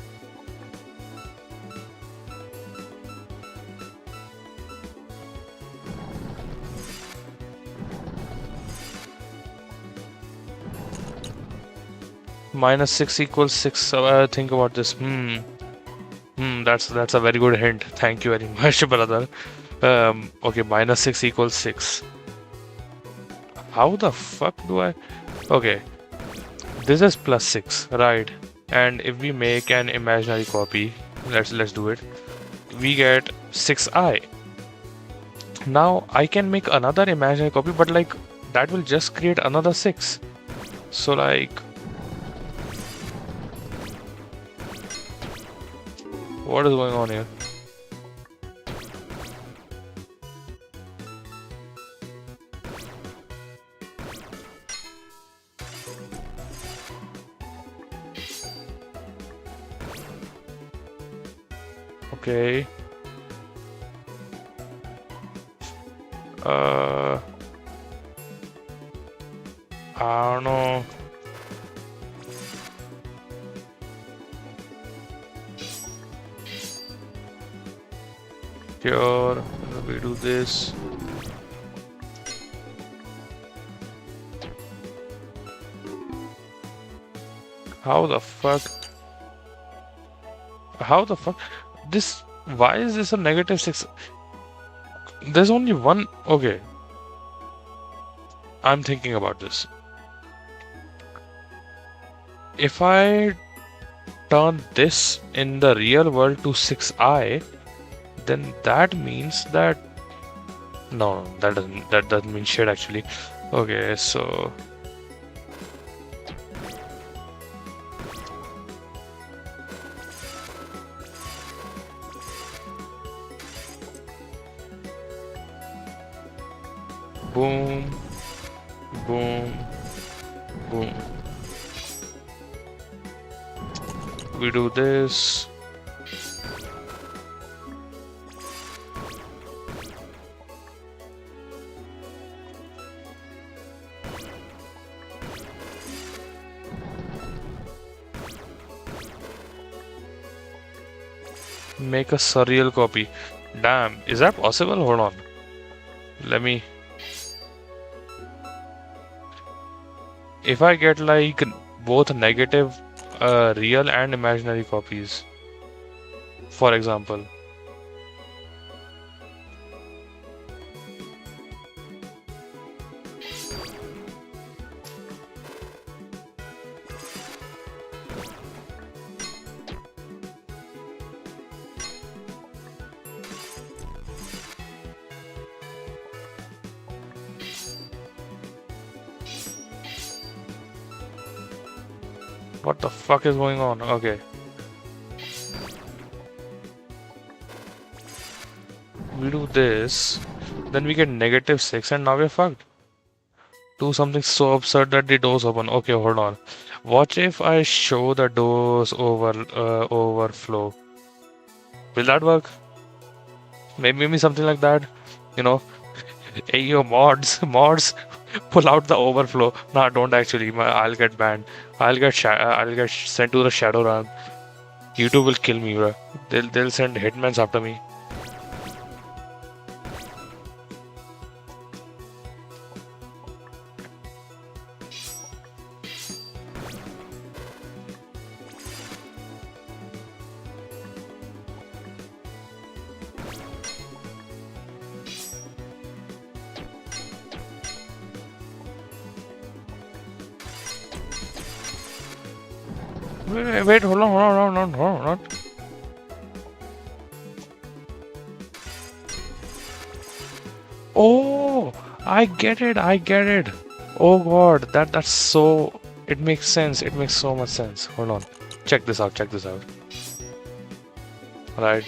-6 equals 6. Think about this. That's a very good hint. Thank you very much, brother. Okay, -6 equals 6. How the fuck do I? Okay, this is +6, right? And if we make an imaginary copy, let's do it. We get 6i. Now I can make another imaginary copy, but like that will just create another 6. So like, what is going on here? Okay. I don't know. Sure, we do this. How the fuck? How the fuck? This, why is this a -6? There's only one. Okay. I'm thinking about this. If I turn this in the real world to 6i, then that means that no, that doesn't mean shit actually. Okay, so boom, boom, boom. We do this. Make a surreal copy. Damn, is that possible? Hold on. Let me. if I get like both negative real and imaginary copies, for example. What the fuck is going on? Okay. We do this, then we get -6 and now we're fucked. Do something so absurd that the doors open. Okay, hold on. Watch if I show the doors overflow. Will that work? Maybe something like that. You know, hey yo mods, pull out the overflow. Nah, don't actually. I'll get banned. I'll get sent to the shadow realm. YouTube will kill me, bro. They'll send hitmans after me. Wait, hold on. Oh, I get it. Oh God, that's so. It makes sense. It makes so much sense. Hold on. Check this out. Right.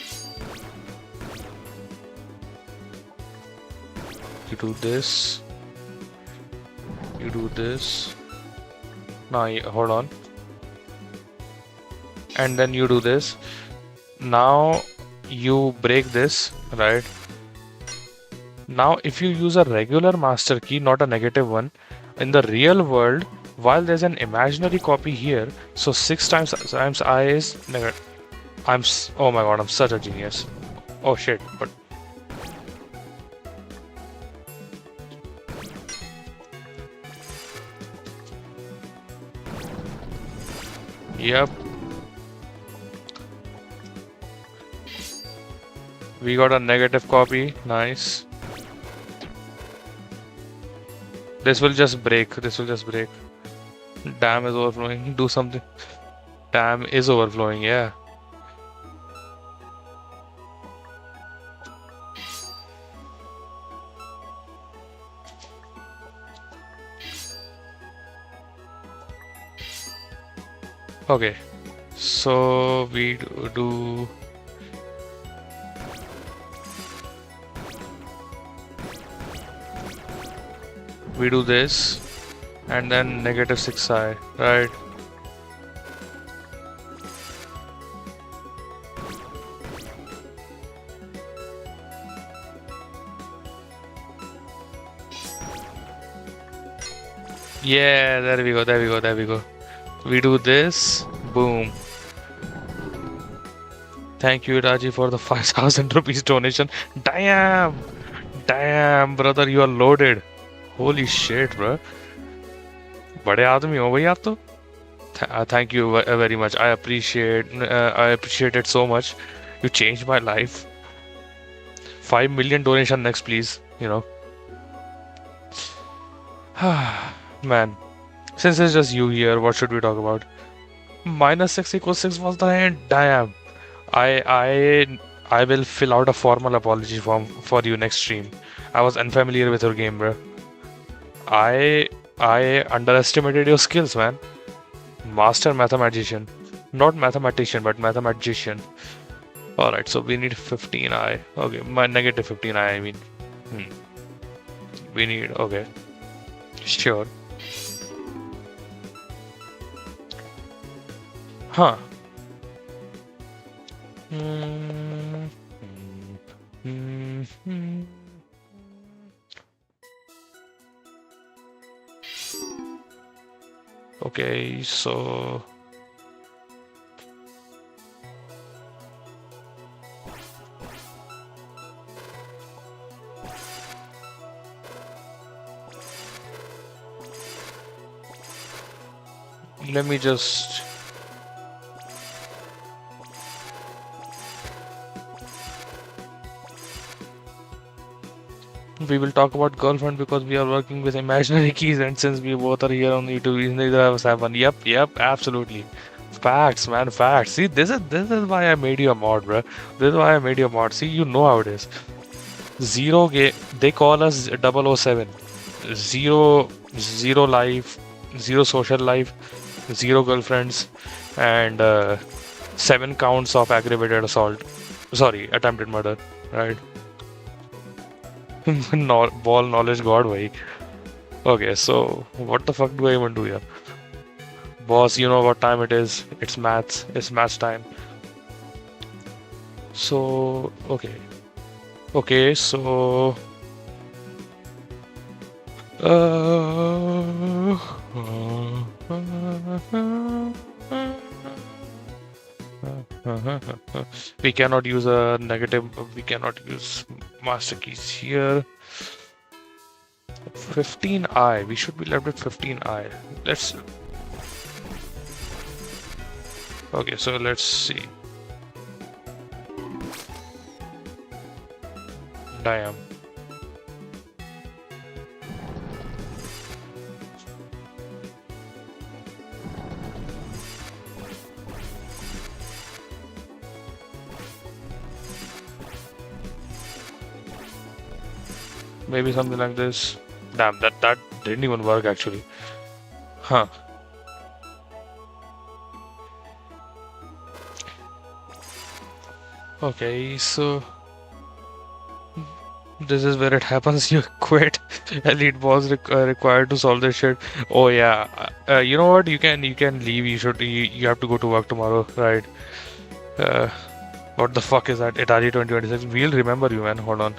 You do this. You do this. Now, hold on. And then you do this. Now you break this, right? Now if you use a regular master key, not a negative one, in the real world, while there's an imaginary copy here, so 6 times I is negative. Oh my god, I'm such a genius. Oh shit, but yep. We got a negative copy. Nice. This will just break. Dam is overflowing. Do something. Dam is overflowing, yeah. Okay. So we do this and then -6i, right? Yeah, there we go. We do this, boom. Thank you, Raji, for the 5,000 rupees donation. Damn, brother, you are loaded. Holy shit, bro. बड़े आदमी हो भाई आप तो. Thank you very much. I appreciate it so much. You changed my life. 5 million donation next, please. You know. Man, since it's just you here, what should we talk about? -6 = 6 was the end. Damn. I will fill out a formal apology form for you next stream. I was unfamiliar with your game, bro. I underestimated your skills, man. Master mathematician. Not mathematician, but mathematician. Alright, so we need 15i. Okay, my -15i, I mean. We need, okay. Sure. Huh. Okay, so Let me just. We will talk about girlfriend because we are working with imaginary keys, and since we both are here on YouTube, neither of us have one. Yep, absolutely. Facts, man, facts. See, this is why I made you a mod, bro. This is why I made you a mod. See, you know how it is. Zero game. They call us 007. Zero life, zero social life, zero girlfriends, and 7 counts of aggravated assault. Sorry, attempted murder. Right? Ball knowledge god, bhai. Okay, so what the fuck do I even do here? Boss, you know what time it is. It's maths. It's maths time. So, okay. Okay, so. We cannot use a negative. We cannot use master keys here. 15i. We should be left with 15i. Let's. Okay, so let's see. Damn. Maybe something like this. Damn, that didn't even work actually. Huh. Okay, so this is where it happens. You quit. Elite boss required to solve this shit. Oh yeah. You know what? You can leave. You have to go to work tomorrow, right? What the fuck is that? Italy 2026. We'll remember you, man. Hold on.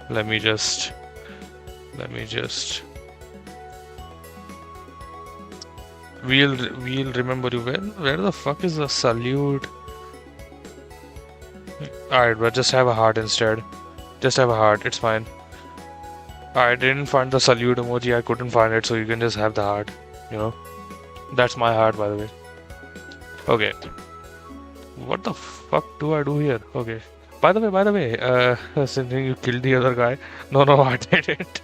Let me just. We'll remember you. Where the fuck is the salute? Alright, but just have a heart instead. Just have a heart. It's fine. I didn't find the salute emoji. I couldn't find it, so you can just have the heart. You know, that's my heart, by the way. Okay. What the fuck do I do here? Okay. By the way, since you killed the other guy. No, I didn't.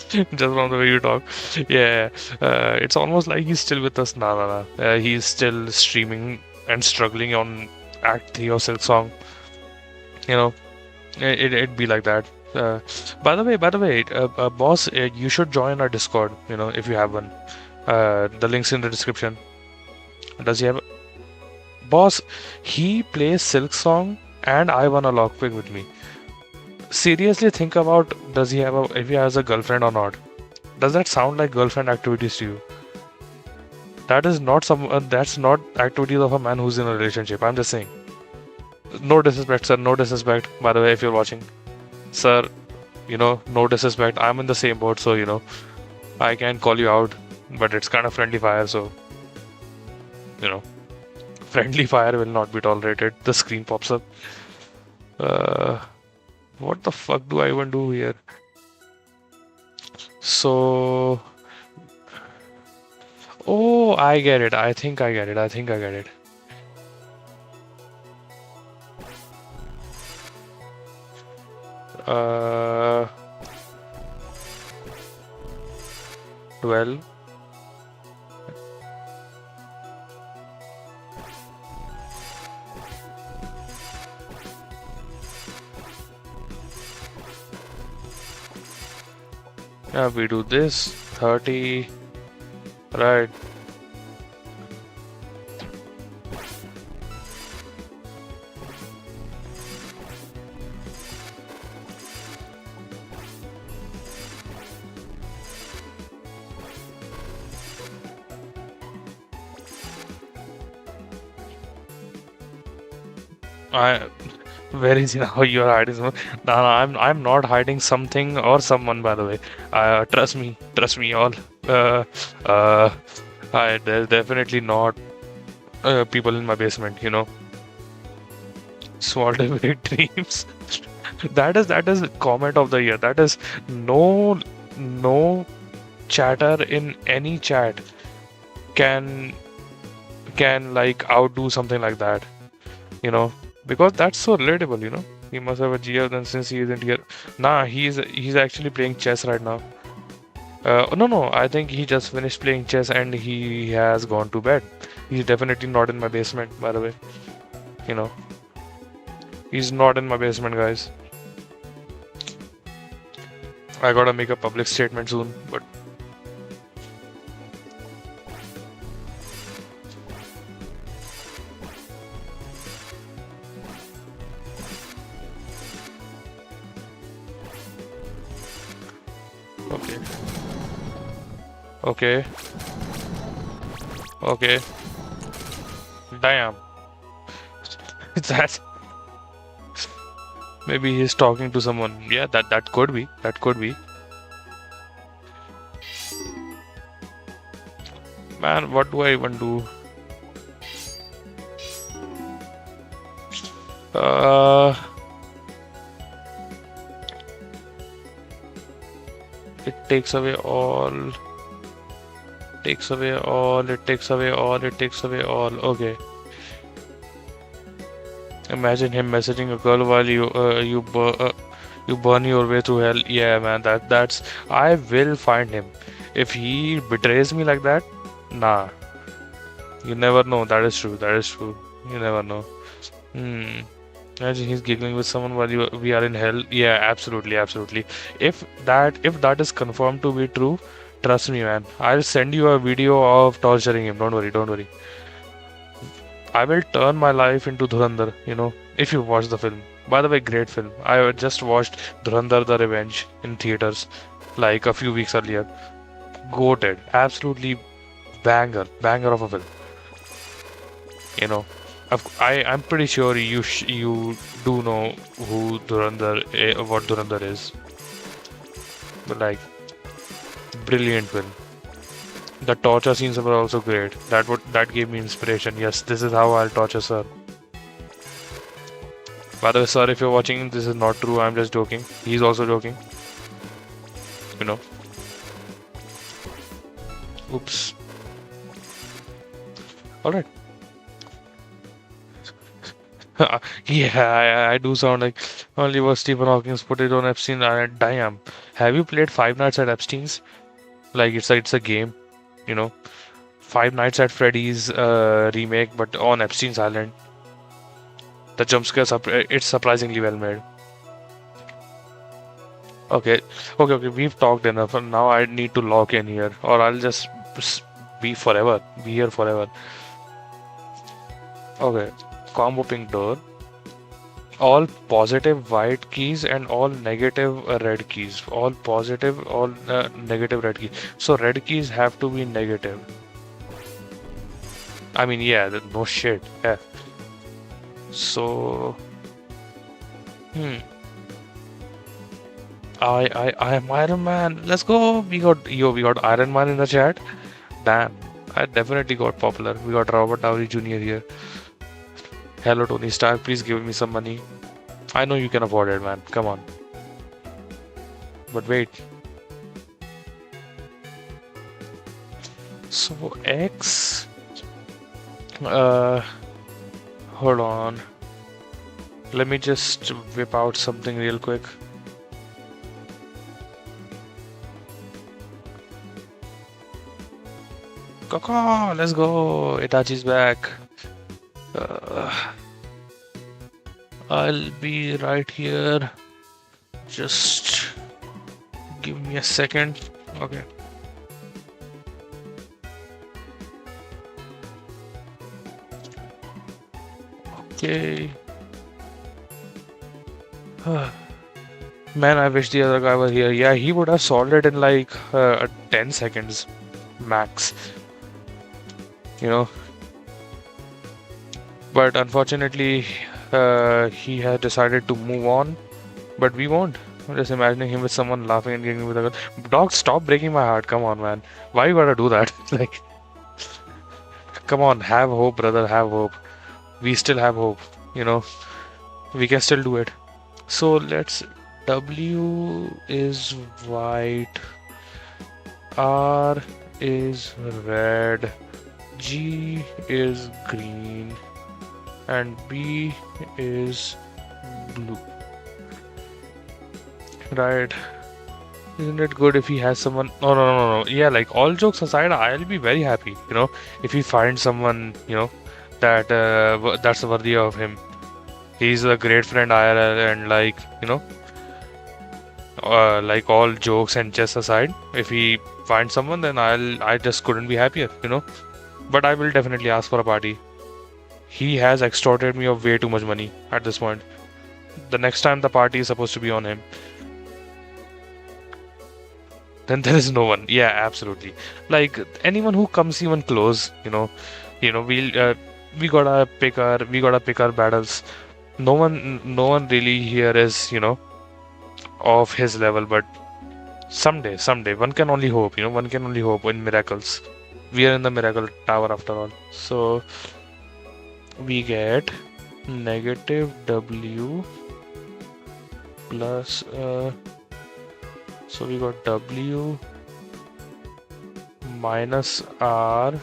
Just from the way you talk. Yeah. It's almost like he's still with us. Nah. He's still streaming and struggling on Act 3 of Silk Song. You know, it'd be like that. By the way, boss, you should join our Discord. You know, if you have one. The link's in the description. Does he have? Boss, he plays Silk Song and I Wanna Lockpick with me. Seriously, think about if he has a girlfriend or not. Does that sound like girlfriend activities to you? That is not that's not activities of a man who's in a relationship. I'm just saying. No disrespect, sir. No disrespect. By the way, if you're watching, sir, you know, no disrespect. I'm in the same boat, so you know, I can call you out, but it's kind of friendly fire, so you know, friendly fire will not be tolerated. The screen pops up. What the fuck do I even do here? So, oh, I get it. I think I get it. Uh, 12. Yeah, we do this. 30. Right. Where is he now? You're hiding something. No, I'm not hiding something or someone, by the way. Trust me, all. There's definitely not people in my basement. You know, small to big dreams. That is comment of the year. That is no chatter in any chat can can like outdo something like that, you know, because that's so relatable, you know. He must have a GF then since he isn't here. Nah, he's actually playing chess right now. No, I think he just finished playing chess and he has gone to bed. He's definitely not in my basement, by the way. You know, he's not in my basement, guys. I gotta make a public statement soon, but okay. Okay. Okay. Damn. That maybe he's talking to someone. Yeah, that could be. That could be. Man, what do I even do? Uh, it takes away all. Takes away all. It takes away all. It takes away all. Okay. Imagine him messaging a girl while you burn your way through hell. Yeah, man. That's. I will find him. If he betrays me like that, nah. You never know. That is true. That is true. You never know. Hmm. Imagine he's giggling with someone while we are in hell. Yeah, absolutely, absolutely. If that is confirmed to be true, trust me, man. I'll send you a video of torturing him. Don't worry, don't worry. I will turn my life into Dhurandhar, you know, if you watch the film. By the way, great film. I just watched Dhurandhar The Revenge in theaters like a few weeks earlier. Goated. Absolutely banger. Banger of a film. You know. I'm pretty sure you do know who what Dhurandhar is. But like, brilliant film. The torture scenes were also great. That gave me inspiration. Yes, this is how I'll torture sir. By the way, sir, if you're watching, this is not true. I'm just joking. He's also joking. You know. Oops. All right. Yeah, I do sound like only was Stephen Hawking's put it on Epstein. Damn. Have you played Five Nights at Epstein's? Like it's a game, you know. Five Nights at Freddy's remake, but on Epstein's Island. The jump scare it's surprisingly well made. Okay. We've talked enough, and now I need to lock in here, or I'll just be here forever. Okay. Combo pink door. All positive white keys and all negative red keys. All positive, all negative red keys. So red keys have to be negative. I mean, yeah, no shit. Yeah. So, I am Iron Man. Let's go. We got Iron Man in the chat. Damn, I definitely got popular. We got Robert Downey Jr. here. Hello, Tony Stark. Please give me some money. I know you can afford it, man. Come on. But wait. So X. Hold on. Let me just whip out something real quick. Caw, let's go. Itachi's back. I'll be right here. Just give me a second. Okay. Okay. Man, I wish the other guy was here. Yeah, he would have solved it in like 10 seconds max. You know. But unfortunately, he had decided to move on. But we won't. I'm just imagining him with someone laughing and getting with a girl. Dog, stop breaking my heart. Come on, man. Why you gotta do that? Like, come on, have hope, brother. Have hope. We still have hope. You know, we can still do it. So let's. W is white. R is red. G is green and B is blue. Right. Isn't it good if he has someone? No, no, no, no, no. Yeah, like all jokes aside, I'll be very happy, if he finds someone, that that's worthy of him. He's a great friend IRL, and like all jokes and jest aside, if he finds someone, then I just couldn't be happier. But I will definitely ask for a party. He has extorted me of way too much money at this point. The next time the party is supposed to be on him, then there is no one. Yeah, absolutely. Like anyone who comes even close, we gotta pick our battles. No one really here is, of his level, but someday, one can only hope, one can only hope in miracles. We are in the miracle tower after all. So we get negative W plus, so we got W minus R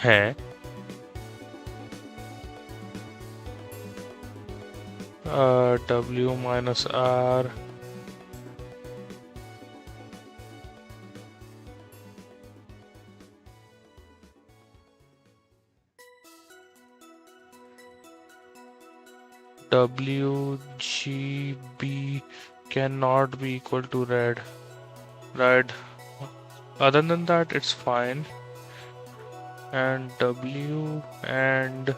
है W minus R WGB cannot be equal to red, right? Other than that, it's fine. And W and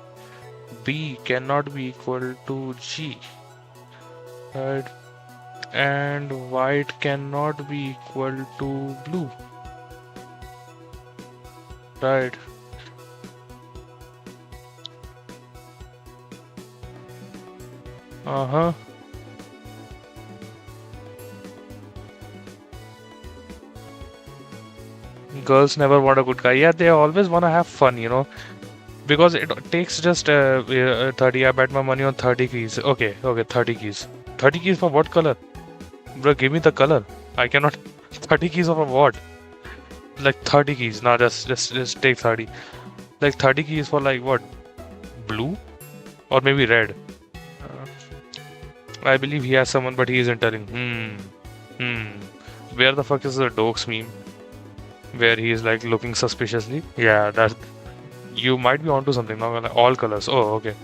B cannot be equal to G, right? And white cannot be equal to blue, right? Uh-huh. Girls never want a good guy. Yeah, they always want to have fun. Because it takes just 30. I bet my money on 30 keys. Okay, 30 keys. 30 keys for what color? Bro, give me the color. I cannot. 30 keys for what? Like 30 keys. Nah, just take 30. Like 30 keys for like what? Blue? Or maybe red. I believe he has someone, but he isn't telling. Where the fuck is the Dokes meme? Where he is like looking suspiciously? Yeah, that. You might be onto something now. Like, all colors. Oh, okay.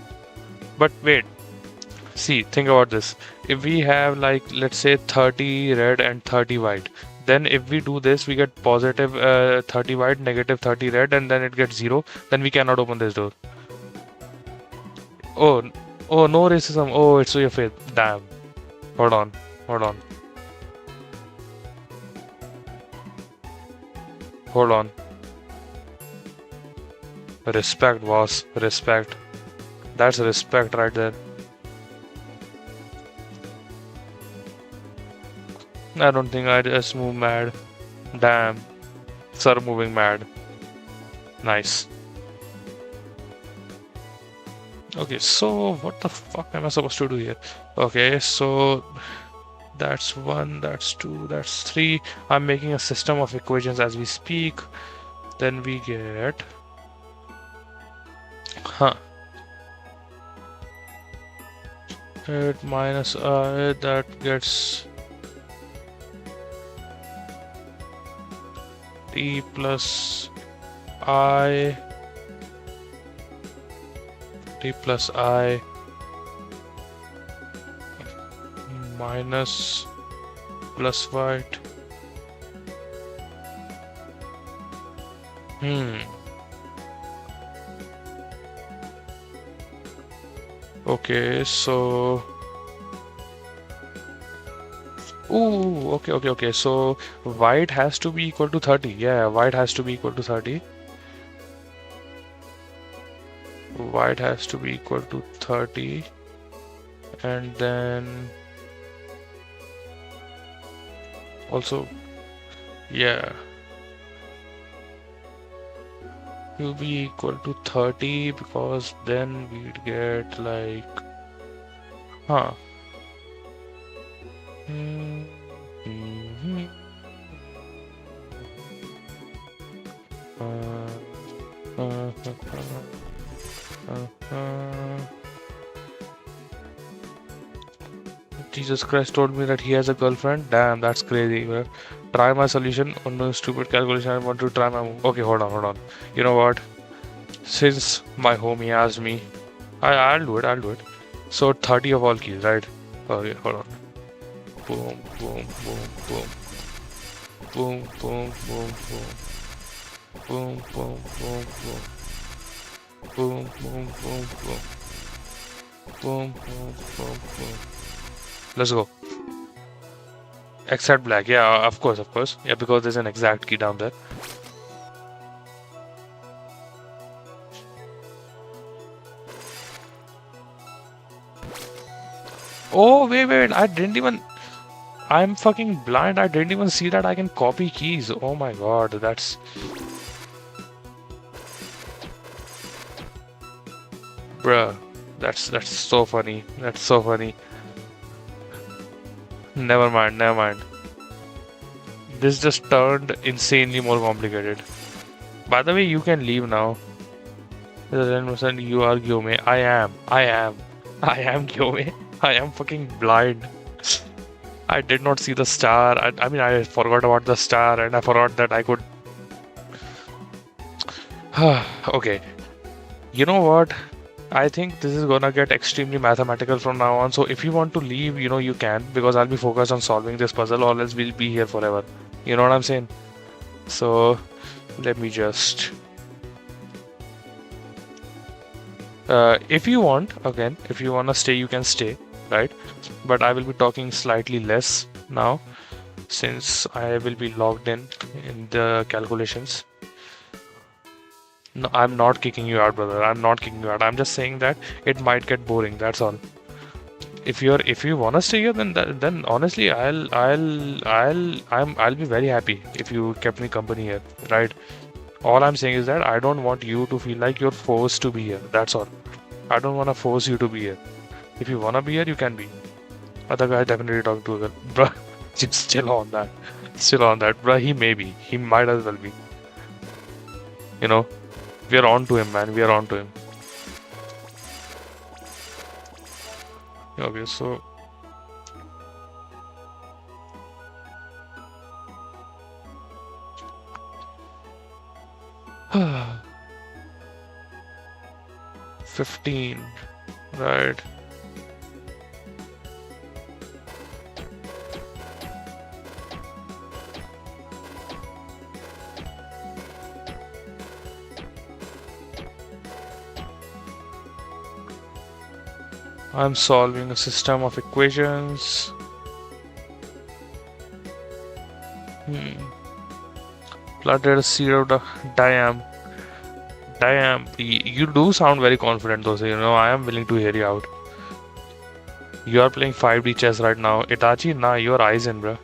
But wait. See, think about this. If we have like, let's say 30 red and 30 white, then if we do this, we get positive 30 white, negative 30 red, and then it gets 0. Then we cannot open this door. Oh, oh, no racism. Oh, it's your faith. Damn. Hold on. Hold on. Hold on. Respect, boss. Respect. That's respect right there. I don't think I just move mad. Damn. Sir moving mad. Nice. Okay, so what the fuck am I supposed to do here? Okay, so that's 1, that's 2, that's 3. I'm making a system of equations as we speak. Then we get... It minus I, that gets T plus I minus plus white. Okay, so okay. So white has to be equal to 30. Yeah, white has to be equal to 30. White has to be equal to 30. And then also, yeah, will be equal to 30 because then we'd get like, uh, Jesus Christ told me that he has a girlfriend. Damn, that's crazy, bro. Try my solution on a stupid calculation. I want to try my. Okay, hold on. You know what? Since my homie asked me, I'll do it. I'll do it. So 30 of all keys, right? Okay, hold on. Boom, boom, boom, boom. Boom, boom, boom, boom. Boom, boom, boom, boom. Boom, boom, boom, boom. Boom, boom, boom, boom. Let's go. Except black. Yeah, of course, of course. Yeah, because there's an exact key down there. Oh, wait. I didn't even. I'm fucking blind. I didn't even see that I can copy keys. Oh my god, that's. Bruh. That's so funny. That's so funny. Never mind. This just turned insanely more complicated. By the way, you can leave now. 10% you are Gyome. I am Gyome. I am fucking blind. I did not see the star. I mean, I forgot about the star and I forgot that I could. Okay. You know what? I think this is gonna get extremely mathematical from now on. So if you want to leave, you can, because I'll be focused on solving this puzzle, or else we'll be here forever. You know what I'm saying? So let me just. If you want, again, if you wanna stay, you can stay, right? But I will be talking slightly less now, since I will be logged in the calculations. No, I'm not kicking you out, brother. I'm not kicking you out. I'm just saying that it might get boring. That's all. If you wanna stay here, then honestly, I'll be very happy if you kept me company here, right? All I'm saying is that I don't want you to feel like you're forced to be here. That's all. I don't wanna force you to be here. If you wanna be here, you can be. Other guy definitely talking to a girl, bruh. Just chill on that. Chill on that, bruh. He may be. He might as well be. You know. We are on to him, man. We are on to him. Okay, so. $15. Right. I'm solving a system of equations. Plotted 0 diam. You do sound very confident though, so I am willing to hear you out. You are playing 5D chess right now. Itachi, nah, your eyes in, bruh.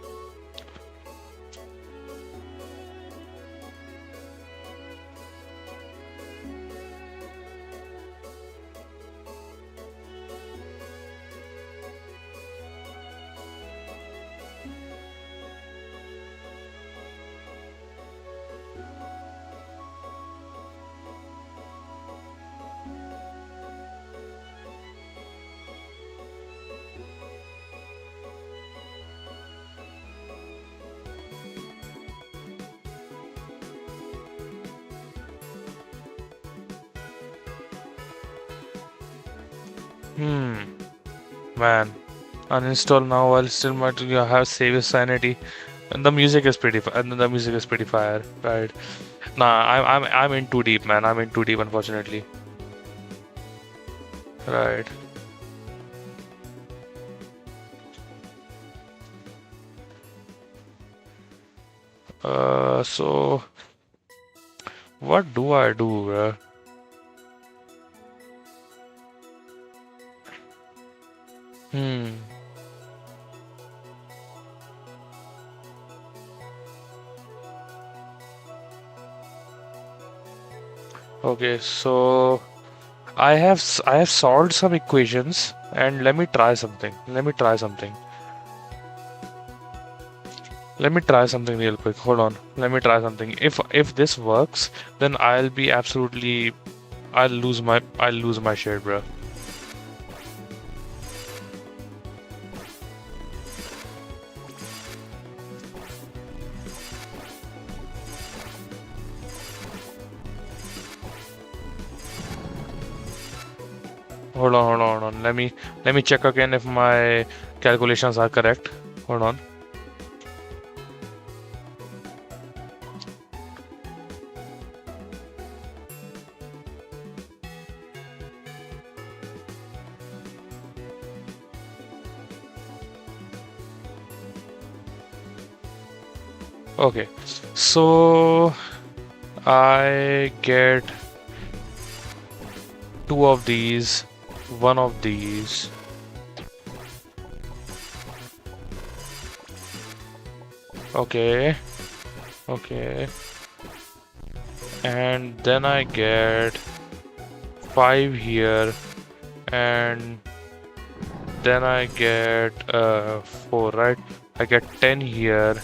Man, uninstall now while still might have save his sanity. And the music is pretty fire, right? Nah, I'm in too deep, man. I'm in too deep, unfortunately. Right. So what do I do, bruh? Okay, so I have solved some equations, and let me try something. Let me try something real quick. Hold on. Let me try something. If this works, then I'll be absolutely I'll lose my shit, bro. Hold on. Let me check again if my calculations are correct. Hold on. Okay, so I get two of these, one of these. Okay, okay, and then I get 5 here, and then I get 4, right? I get 10 here,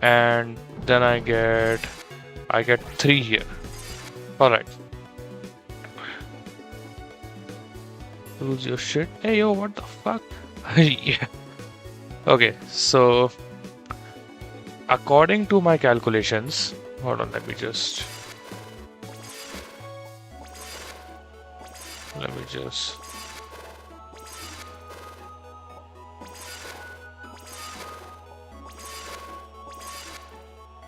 and then I get 3 here. All right. Lose your shit. Hey yo, what the fuck? Yeah. Okay, so according to my calculations, hold on, let me just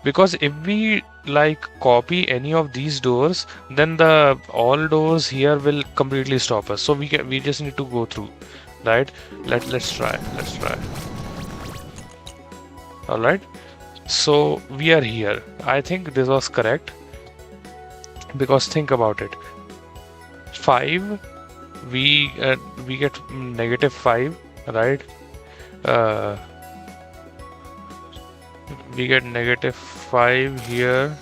because if we like copy any of these doors, then the all doors here will completely stop us. So we just need to go through, right? Let's try. All right. So we are here. I think this was correct because think about it. 5, we get -5, right? We get -5 here.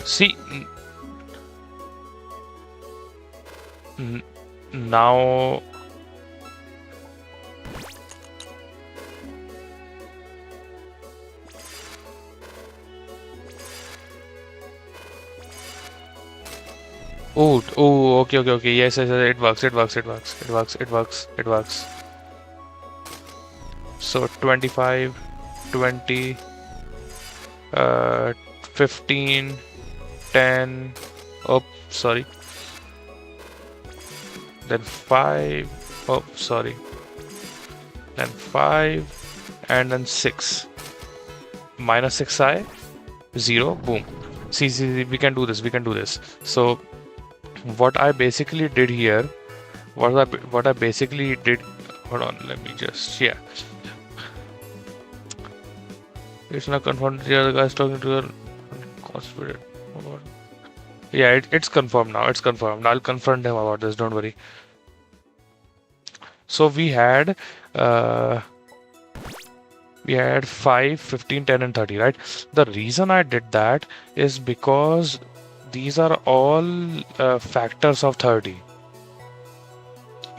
See, now okay. Yes, it works. So 25, 20, 15, 10. Oh, sorry. Then 5. Oh, sorry. Then 5, and then 6. -6i, 0. Boom. See, we can do this. So what I basically did here, what I basically did, hold on, let me just, yeah. It's not confirmed. The other guy's talking to her. Yeah, it's confirmed now. It's confirmed. I'll confront him about this. Don't worry. So we had 5, 15, 10, and 30, right? The reason I did that is because these are all factors of 30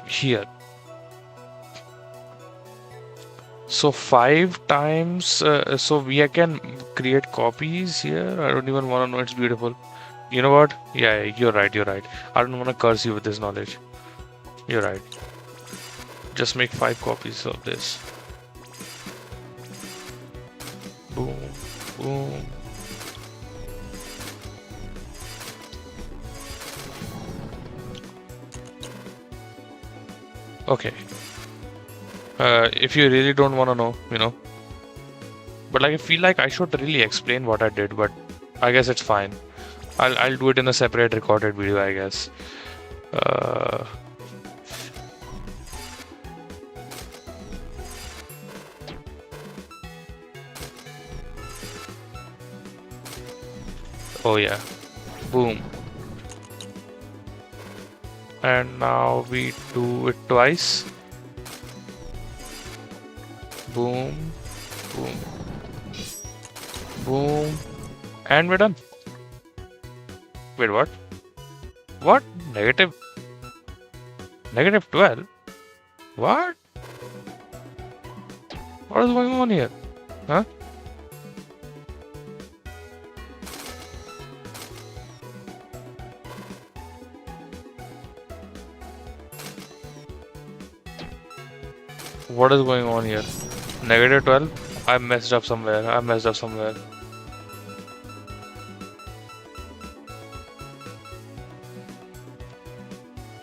here. So 5 times, so we can create copies here. I don't even want to know. It's beautiful. You know what? Yeah, you're right. I don't want to curse you with this knowledge. You're right. Just make 5 copies of this. Boom, boom. Okay. If you really don't want to know, but like I feel like I should really explain what I did, but I guess it's fine. I'll do it in a separate recorded video, I guess. Oh yeah, boom. And now we do it twice. Boom, boom, boom, and we're done. Wait, what? What? Negative -12? What? What is going on here? Huh? What is going on here? -12? I messed up somewhere. I messed up somewhere.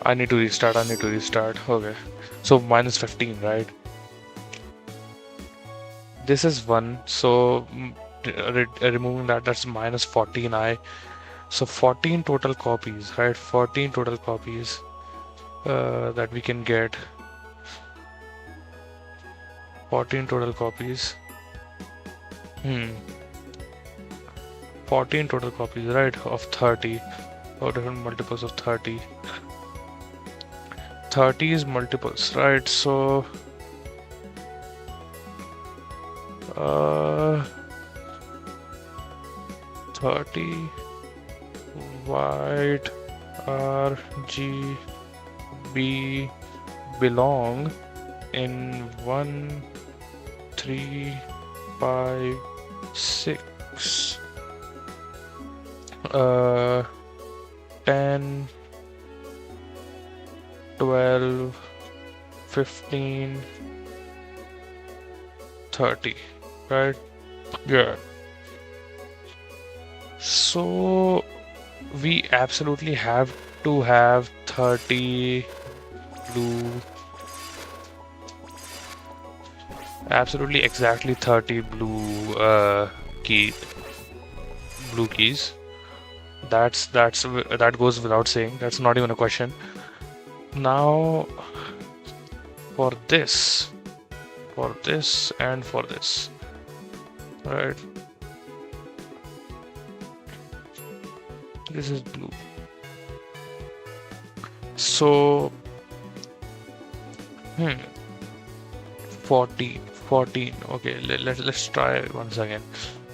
I need to restart. I need to restart. Okay. So -15, right? This is 1. So removing that, that's -14i. So 14 total copies, right? 14 total copies that we can get. 14 total copies. 14 total copies, right? Of 30. Or different multiples of 30. 30 is multiples, right? So 30 white RGB belong in 1, 3, 5, 6, 10, 12, 15, 30, right? Yeah. So we absolutely have to have 30 blue, absolutely exactly 30 blue blue keys. That goes without saying. That's not even a question. Now for this and for this, right? This is blue. So 14. Okay, let's try once again.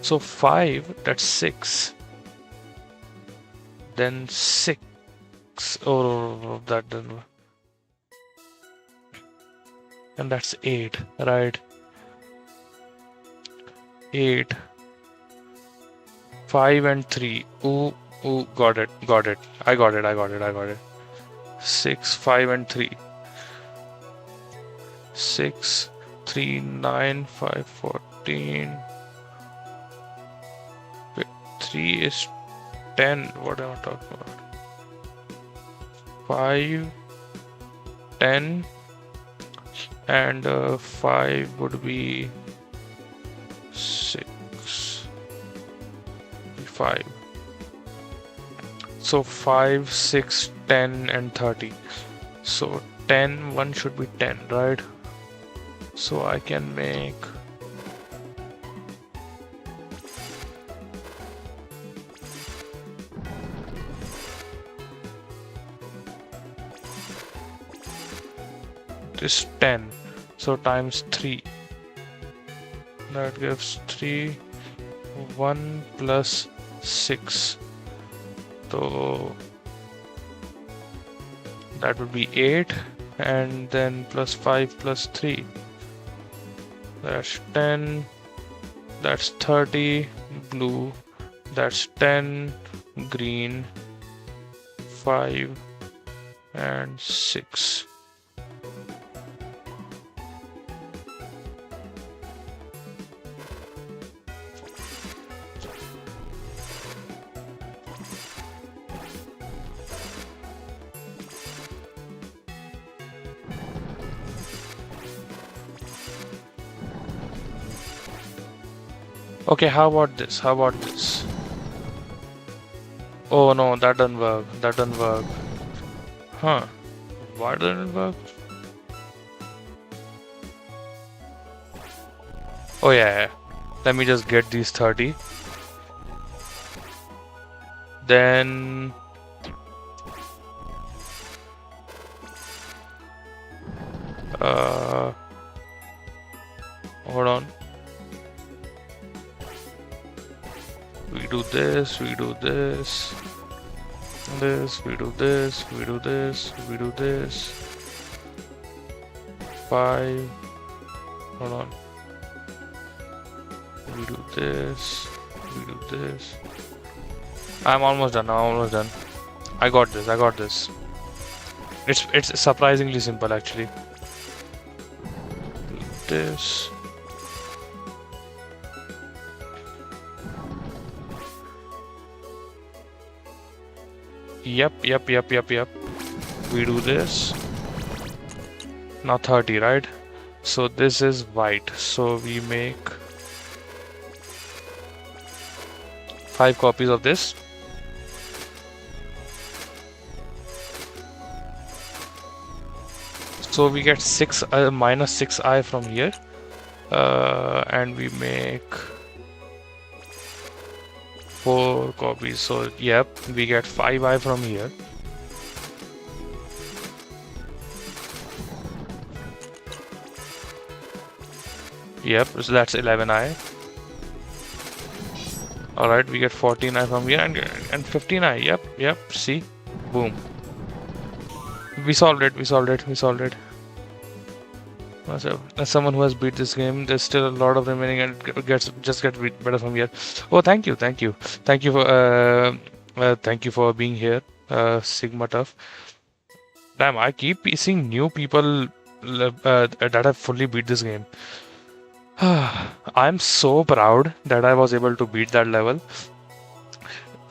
So 5, that's 6. Then 6. Oh, that doesn't work. And that's 8, right? 8. 5 and 3. Ooh, got it. I got it. 6, 5 and 3. 6, 3, 9, 5, 14. 3 is 10. What am I talking about? 5, 10, and 5 would be 6. 5. So 5, 6, 10, and 30. So 10, 1 should be 10, right? So I can make this 10. So times 3. That gives 3, 1 plus 6. So that would be 8, and then plus 5 plus 3. That's 10. That's 30 blue. That's 10 green. 5 and 6. Okay, how about this? Oh no, that doesn't work. Huh? Why doesn't it work? Oh yeah. Let me just get these 30. Then hold on. We do this, we do this, we do this, we do this, we do this. 5. Hold on. We do this. We do this. I'm almost done. I'm almost done. I got this. I got this. It's surprisingly simple actually. Do this. Yep. We do this. Now 30, right? So this is white. So we make 5 copies of this. So we get 6 minus 6i from here, and we make 4 copies. So yep, we get 5i from here. Yep, so that's 11i. Alright, we get 14i from here and 15i. Yep, see? Boom. We solved it. As someone who has beat this game, there's still a lot of remaining and it gets better from here. Oh, thank you for being here, Sigma Tough. Damn, I keep seeing new people that have fully beat this game. I'm so proud that I was able to beat that level.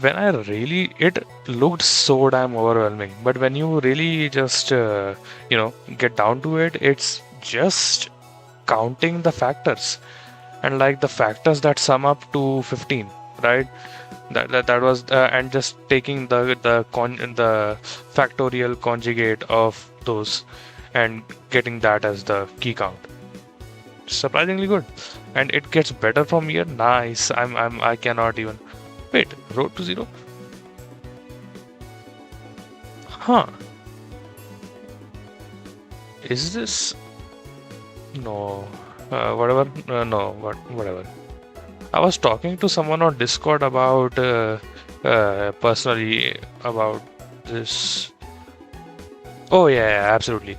It looked so damn overwhelming, but when you really just get down to it, it's just counting the factors, and like the factors that sum up to 15, right? That was and just taking the factorial conjugate of those and getting that as the key count. Surprisingly good, and it gets better from here. Nice. I cannot even wait. Road to 0. Huh? Is this no? Whatever. No. Whatever. I was talking to someone on Discord about personally about this. Oh yeah, absolutely.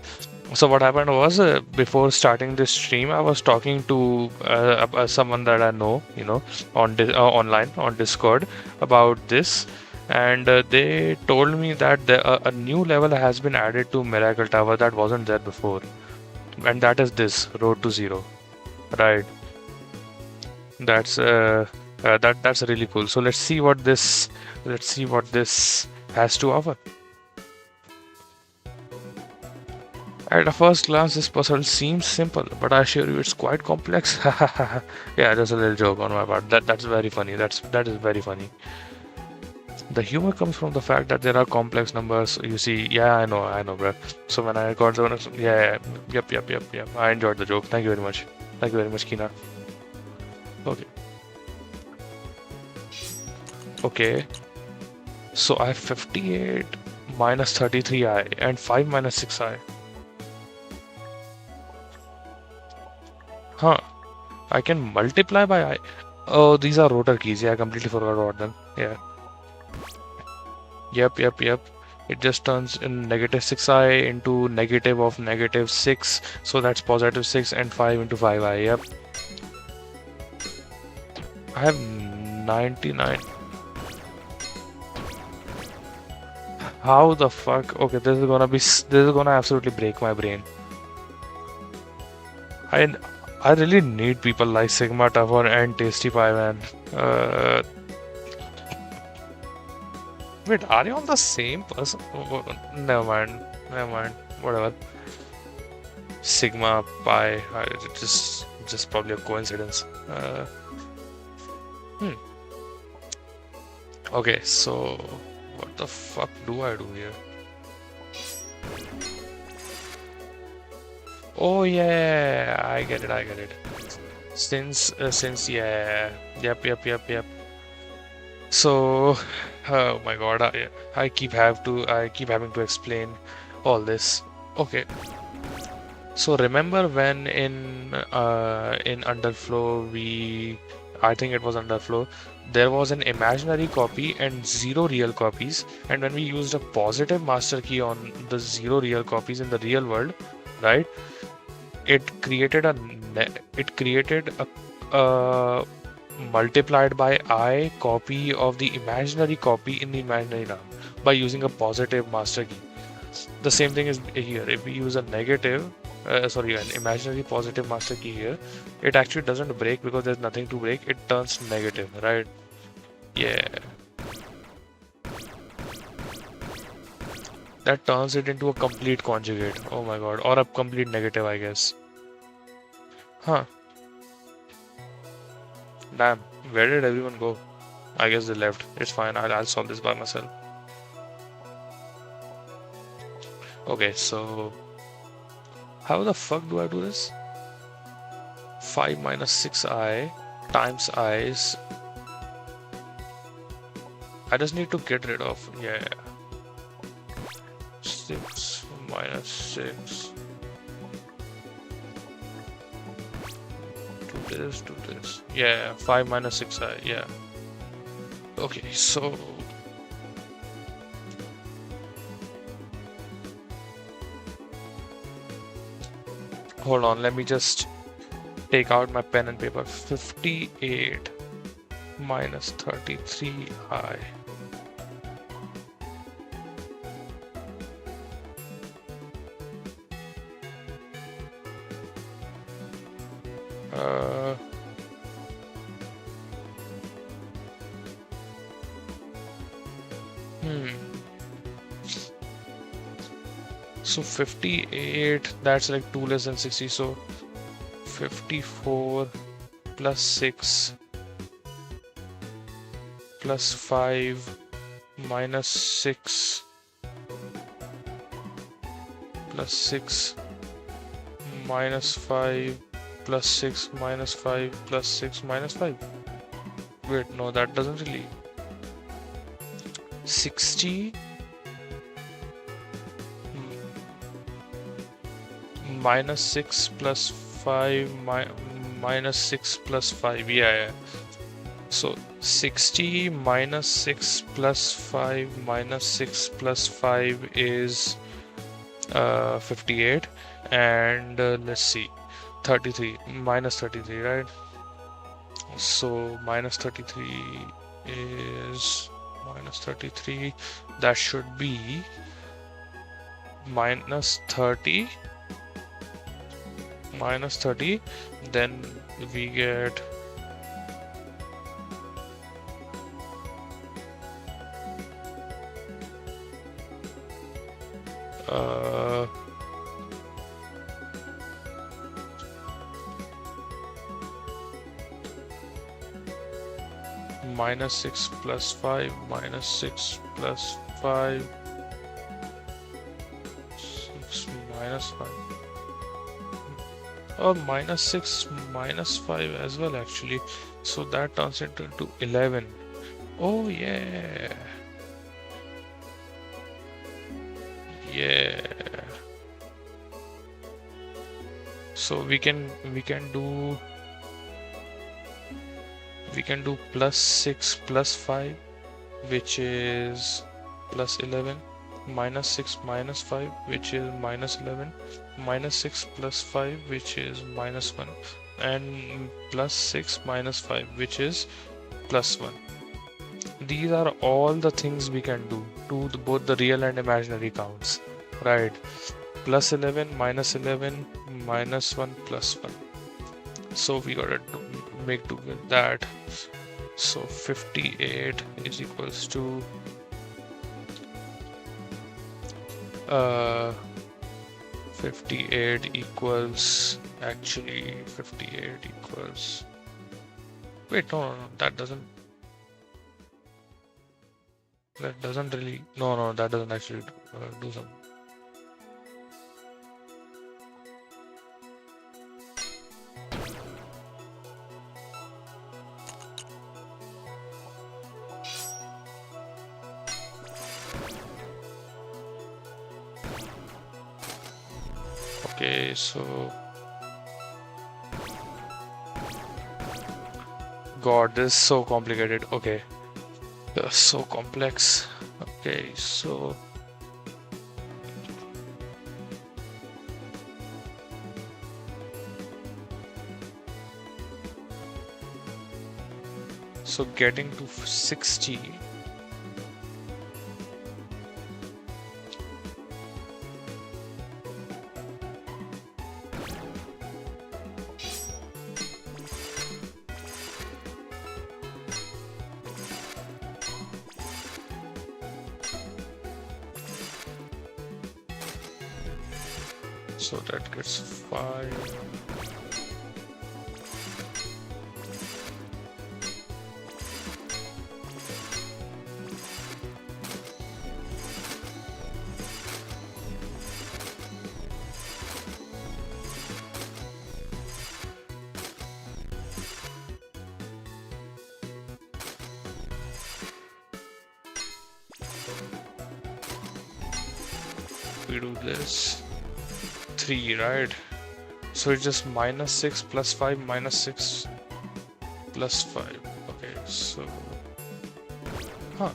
So what happened was, before starting this stream, I was talking to someone that I know, on online on Discord about this, and they told me that a new level has been added to Miracle Tower that wasn't there before, and that is this Road to 0, right? That's that's really cool. So let's see what this has to offer. At a first glance, this puzzle seems simple, but I assure you it's quite complex. Yeah, that's a little joke on my part. That's very funny. That is very funny. The humor comes from the fact that there are complex numbers. You see, yeah, I know, bro. So when I got the yep. I enjoyed the joke. Thank you very much. Thank you very much, Kina. Okay. So I have 58 minus 33i and 5 minus 6i. Huh. I can multiply by I. Oh, these are rotor keys. Yeah, I completely forgot about them. Yeah. Yep. It just turns in negative 6i into negative of negative 6. So that's positive 6 and 5 into 5i. Yep. I have 99. How the fuck? Okay, this is gonna absolutely break my brain. I really need people like Sigma Tower and Tasty Pie, man. Wait, are you on the same person? Never mind. Whatever. Sigma Pie. Just probably a coincidence. Okay, so what the fuck do I do here? Oh yeah, I get it. Since yeah, yep. So, oh my god, I keep having to explain all this. Okay. So remember when in Underflow I think it was Underflow, there was an imaginary copy and 0 real copies, and when we used a positive master key on the 0 real copies in the real world, right? it created a multiplied by I copy of the imaginary copy in the imaginary RAM by using a positive master key. The same thing is here. If we use a negative, an imaginary positive master key here, it actually doesn't break because there's nothing to break. It turns negative, right? Yeah. That turns it into a complete conjugate. Oh my god. Or a complete negative, I guess. Huh. Damn. Where did everyone go? I guess they left. It's fine. I'll solve this by myself. Okay, so how the fuck do I do this? 5 minus 6i times i's. I just need to get rid of, yeah. 6 minus 6. To this. Yeah, 5 minus 6i, yeah. Okay, so hold on, let me just take out my pen and paper. 58 minus 33i. So 58, that's like 2 less than 60. So 54 plus 6 plus 5 minus 6 plus 6 minus 5 plus 6 minus 5 plus 6 minus 5. Wait, no, that doesn't really. 60 minus 6 plus 5 minus 6 plus 5. Yeah. So 60 minus 6 plus 5 minus 6 plus 5 is 58. And let's see, 33 minus 33, right? So minus 33 is minus 33. That should be minus 30. Minus 30. Then we get minus 6 plus 5 minus 6 plus 5 6 minus 5. Or minus 6 minus 5 as well, actually. So that turns it into 11. Oh yeah. Yeah. So we can do plus 6 plus 5, which is plus 11, minus 6 minus 5, which is minus 11, minus 6 plus 5, which is minus 1, and plus 6 minus 5, which is plus 1. These are all the things we can do to both the real and imaginary counts, right? Plus 11, minus 11, minus 1, plus 1. So we gotta make do with that. So 58 is equals to 58 equals, actually 58 equals, wait, no, that doesn't really, no, that doesn't actually do something. Okay, so God, this is so complicated. Okay, this is so complex. Okay, so So getting to 60. So that gets 5. We do this 3, right? So it's just -6 plus 5 -6 plus 5. Okay, so huh.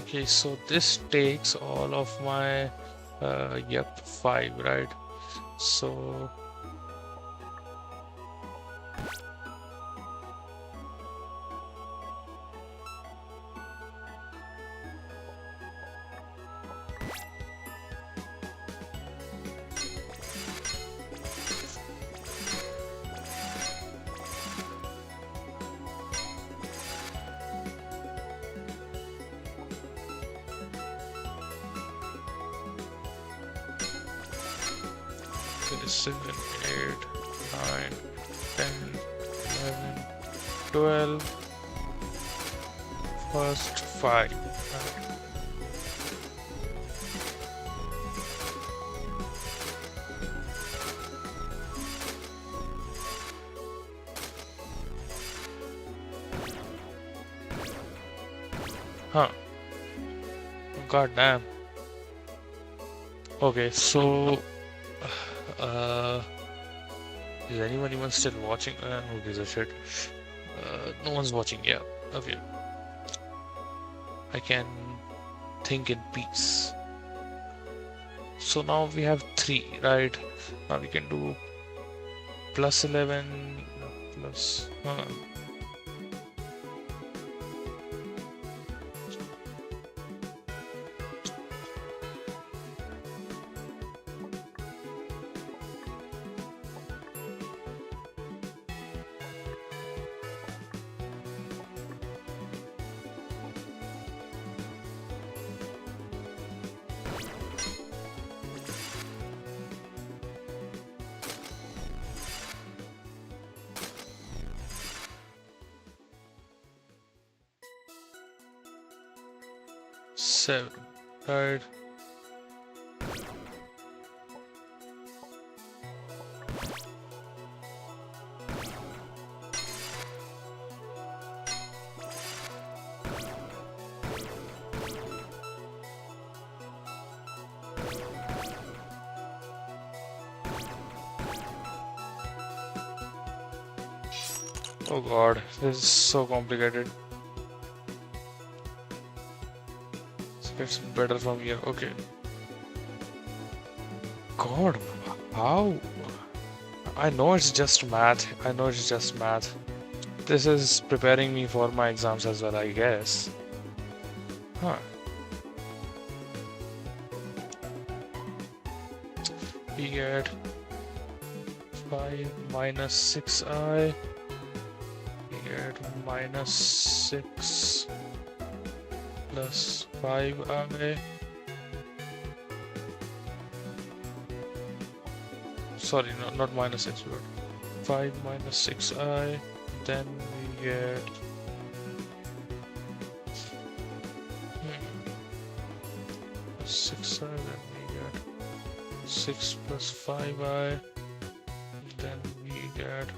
Okay, so this takes all of my yep, 5, right? So it is 7, 8, 9, 10, 11, 12, first 5. Huh. God damn. Okay, so is anyone even still watching? Who gives a shit? No one's watching. Yeah. Okay. I can think in peace. So now we have 3, right? Now we can do plus 11 plus. Seven, right? Oh god, this is so complicated. It's better from here. Okay. God, how? I know it's just math. I know it's just math. This is preparing me for my exams as well, I guess. Huh. We get 5 minus 6i. We get -6 plus 5i. Sorry, not -6, but 5 minus 6i. Then we get 6i. Then we get 6 plus 5i. Then we get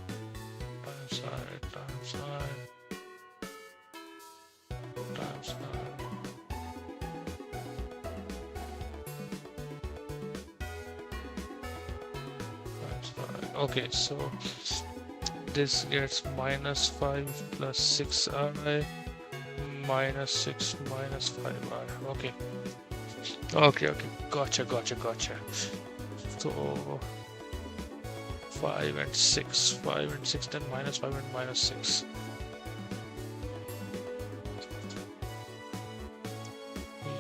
times I times I times I. Okay, so This gets minus 5 plus 6i minus 6 minus 5i. Okay. Okay. Gotcha. So 5 and 6, then minus 5 and minus 6.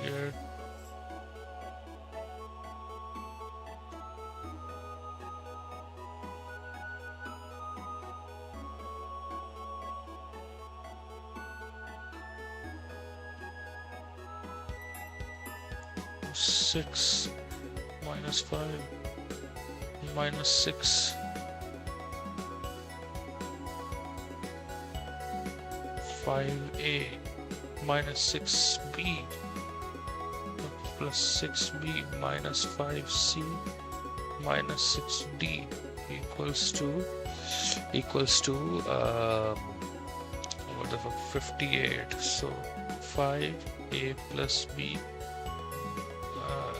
Here. Six minus 5 minus 6 5a minus 6b plus 6b minus 5c minus 6d equals to what the fuck, 58. So 5a plus b,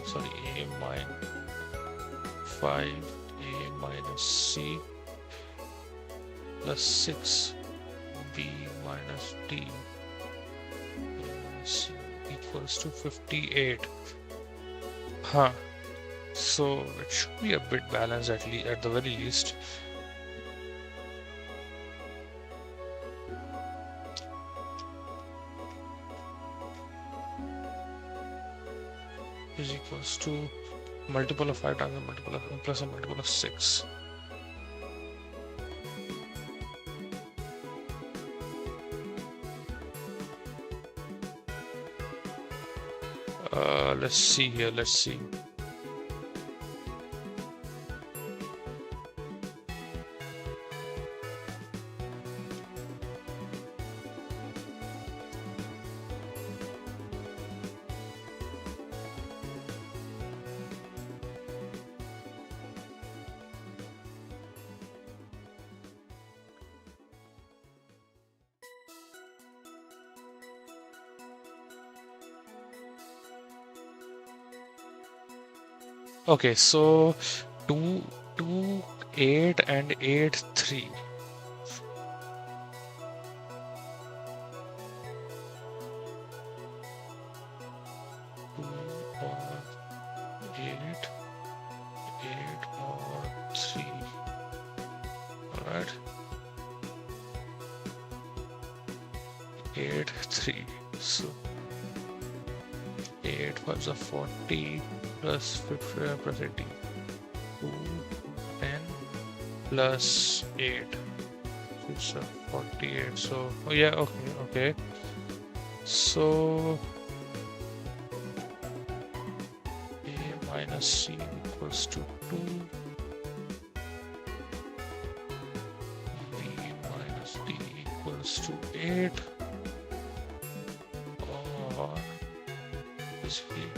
sorry, a minus 5a minus c plus 6b minus d C equals to 58. Huh. So it should be a bit balanced at the very least. Is equals to multiple of 5 times a multiple of plus a multiple of 6. Let's see here. Let's see. Okay, so 2, 8 and 8, 3. Alright. 8, 3. So 8 5s are 40 plus 50 plus 80. 2, 10 plus 8. It's 48. So, oh yeah, okay. So a minus c equals to 2. B minus d equals to 8. Or basically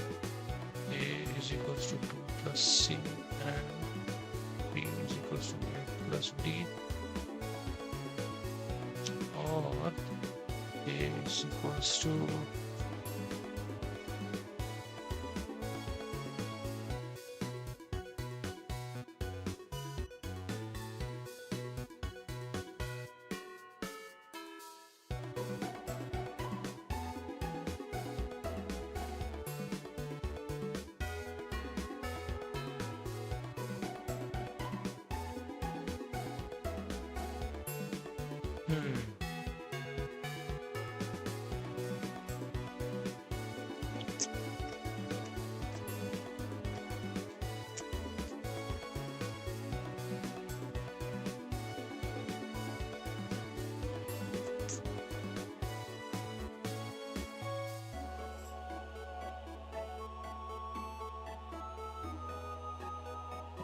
a is equals to 2 plus c and b is equals to 8 plus d. Or a is equals to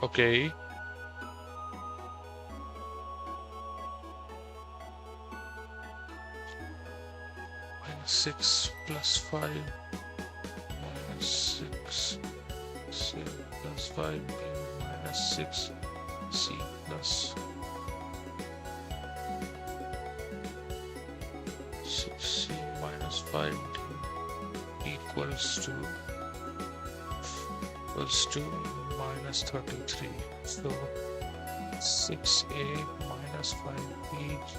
okay. Minus 6 plus 5 minus 6 c plus 5 b minus 6 c plus 6c minus 5 d equals to minus 33. So 6a minus 5b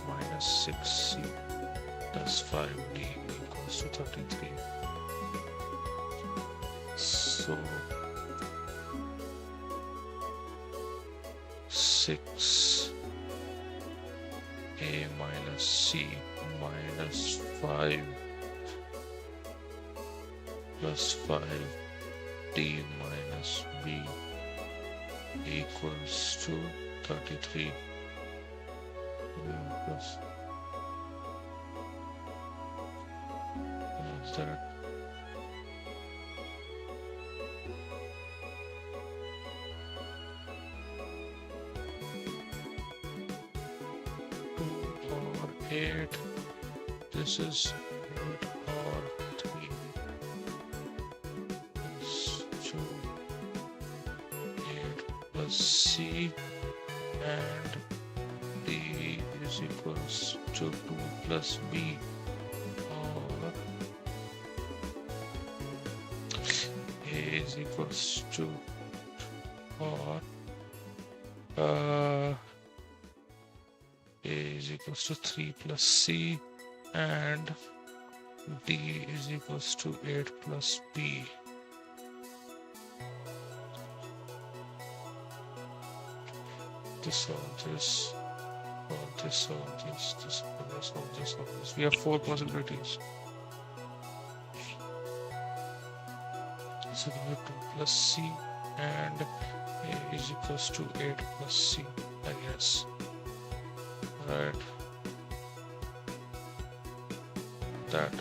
minus 6c plus 5d equals to 33. So 6a minus c minus 5 plus 5d minus b equals to 33. Plus what's that? Or 8. This is 8 or 3. Plus 2. 8 plus c and d is equals to 2 plus b, or a is equals to, or a is equals to 3 plus c and d is equals to 8 plus b. This, all this, all this, all this, this, all this, all this, all this. We have 4 possibilities. So we have 2 plus c and a is equals to 8 plus c, I guess. Right. That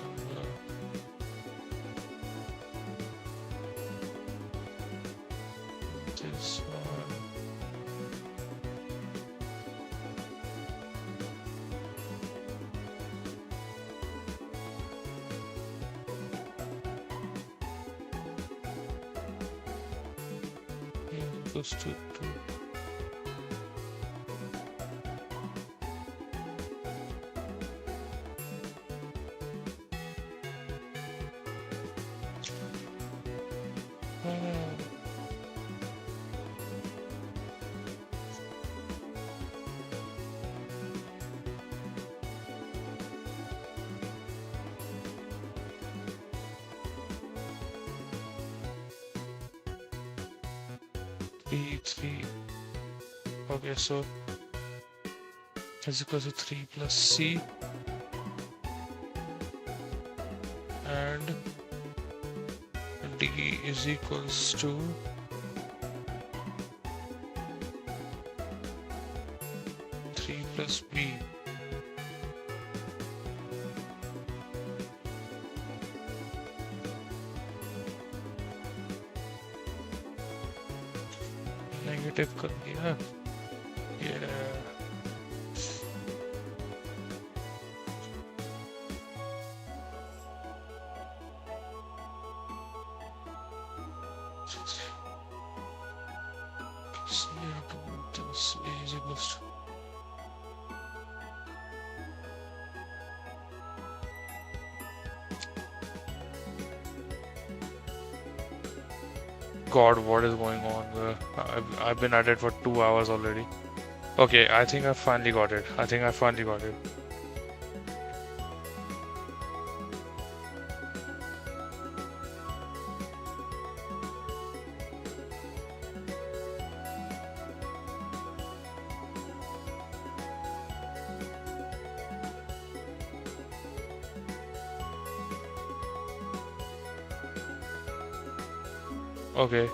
this one. Equals to 2. B3. Okay, so is equals to 3 plus c and d is equals to 3 plus b. Negative कर दिया ये God, what is going on? I've been at it for 2 hours already. Okay, I think I finally got it. I think I finally got it. Okay.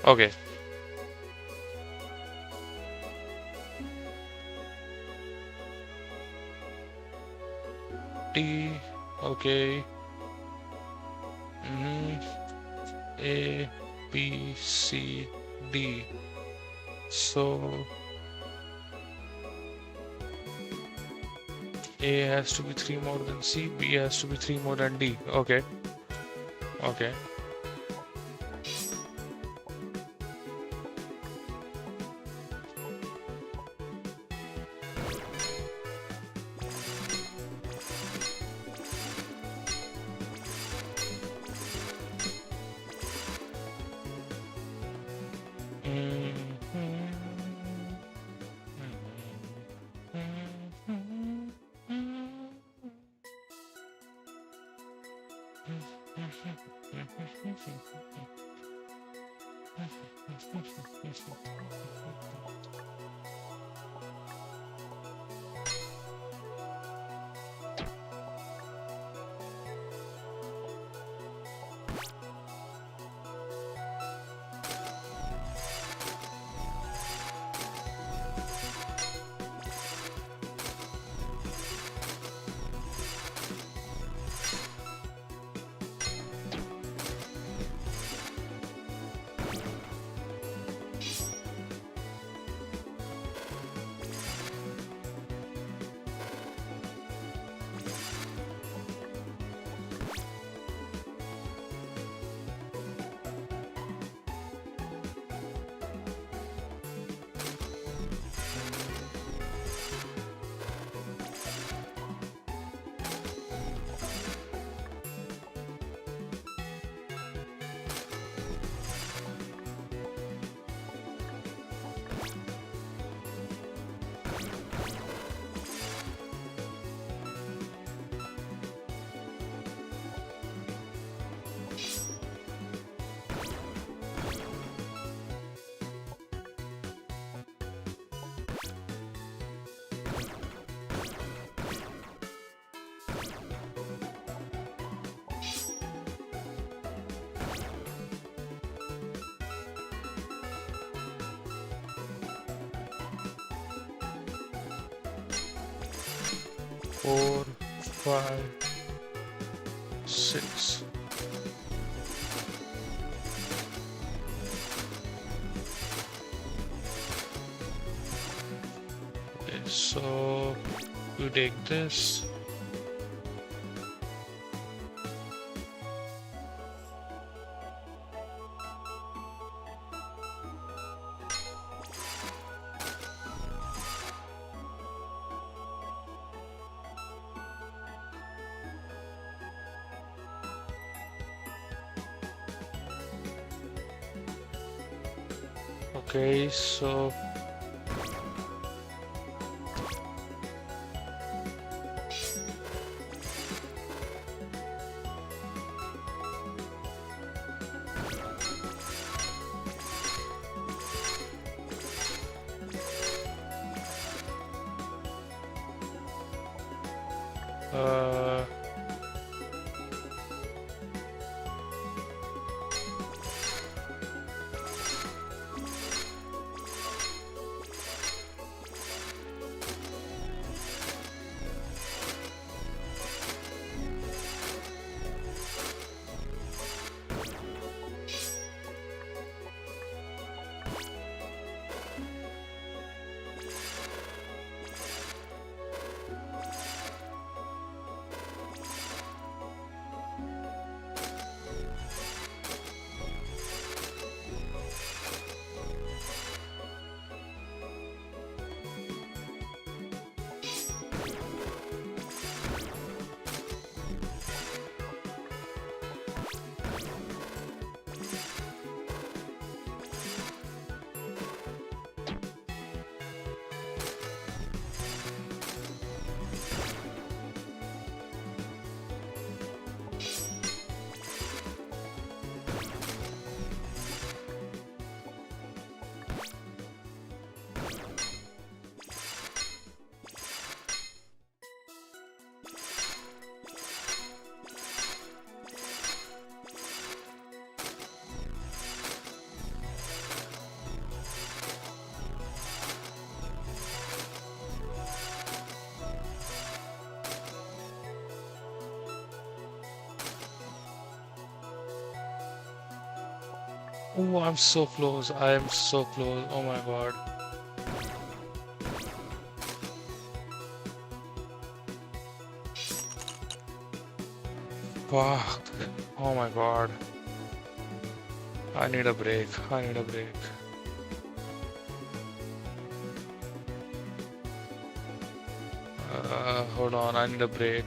Okay. D. Okay. A, B, C, D. So A has to be 3 more than C, B has to be 3 more than D. Okay. Okay. 4, 5, 6. Okay, so you take this. Okay, so uh oh, I'm so close. I am so close. Oh my god. Fuck. Oh my god. I need a break. I need a break. Hold on. I need a break.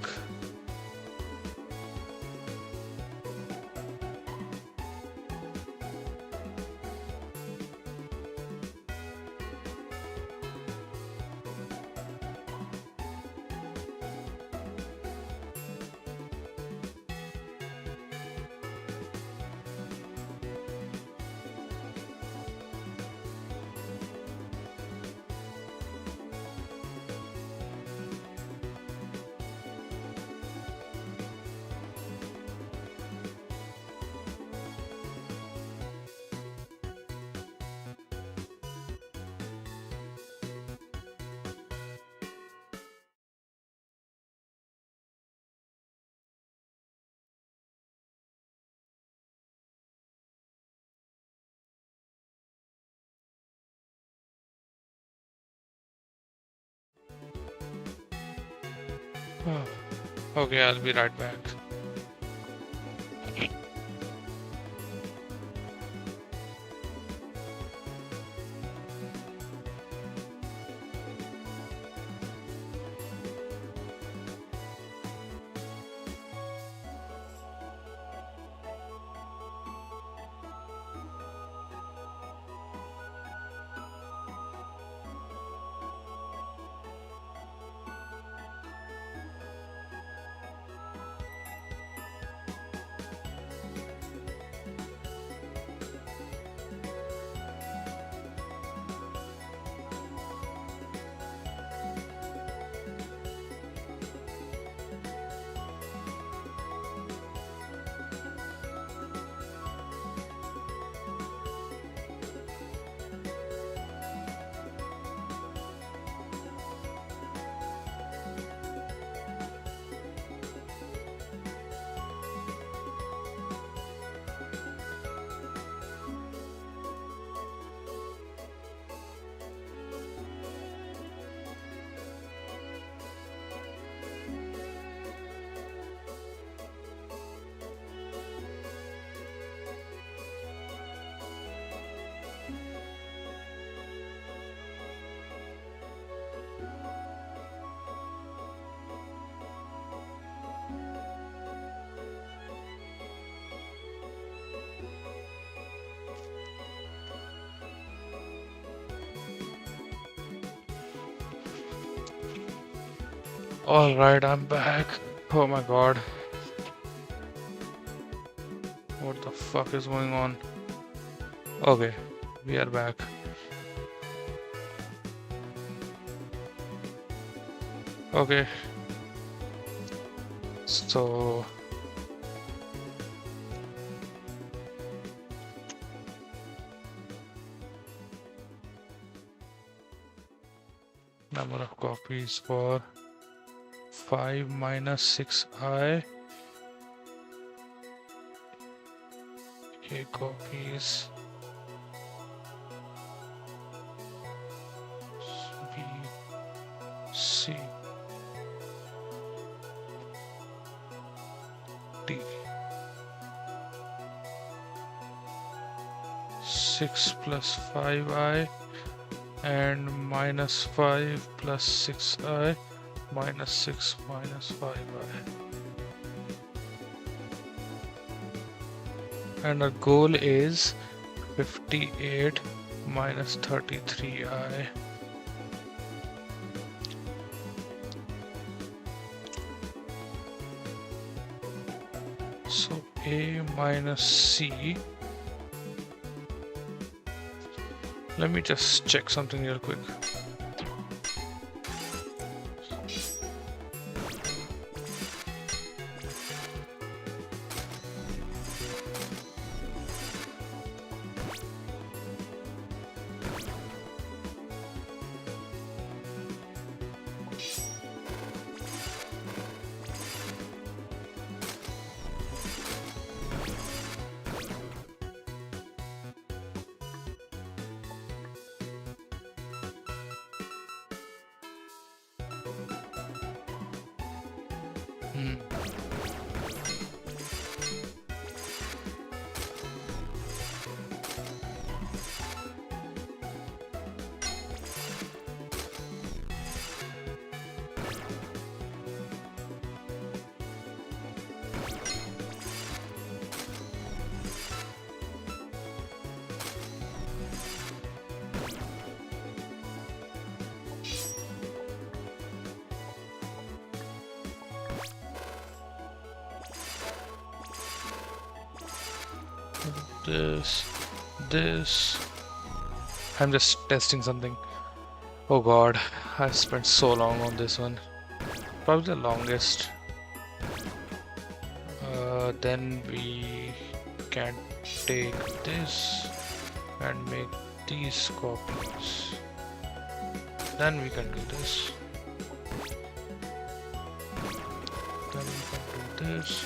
Oh, okay, I'll be right back. Alright, I'm back. Oh my god. What the fuck is going on? Okay, we are back. Okay. So number of copies for 5 minus 6i. A copies. B, C, D. 6 plus 5i and minus 5 plus 6i minus 6 minus 5i. And our goal is 58 minus 33i. So A minus C. Let me just check something real quick. This. I'm just testing something. Oh god, I've spent so long on this one. Probably the longest. Then we can take this and make these copies. Then we can do this. Then we can do this.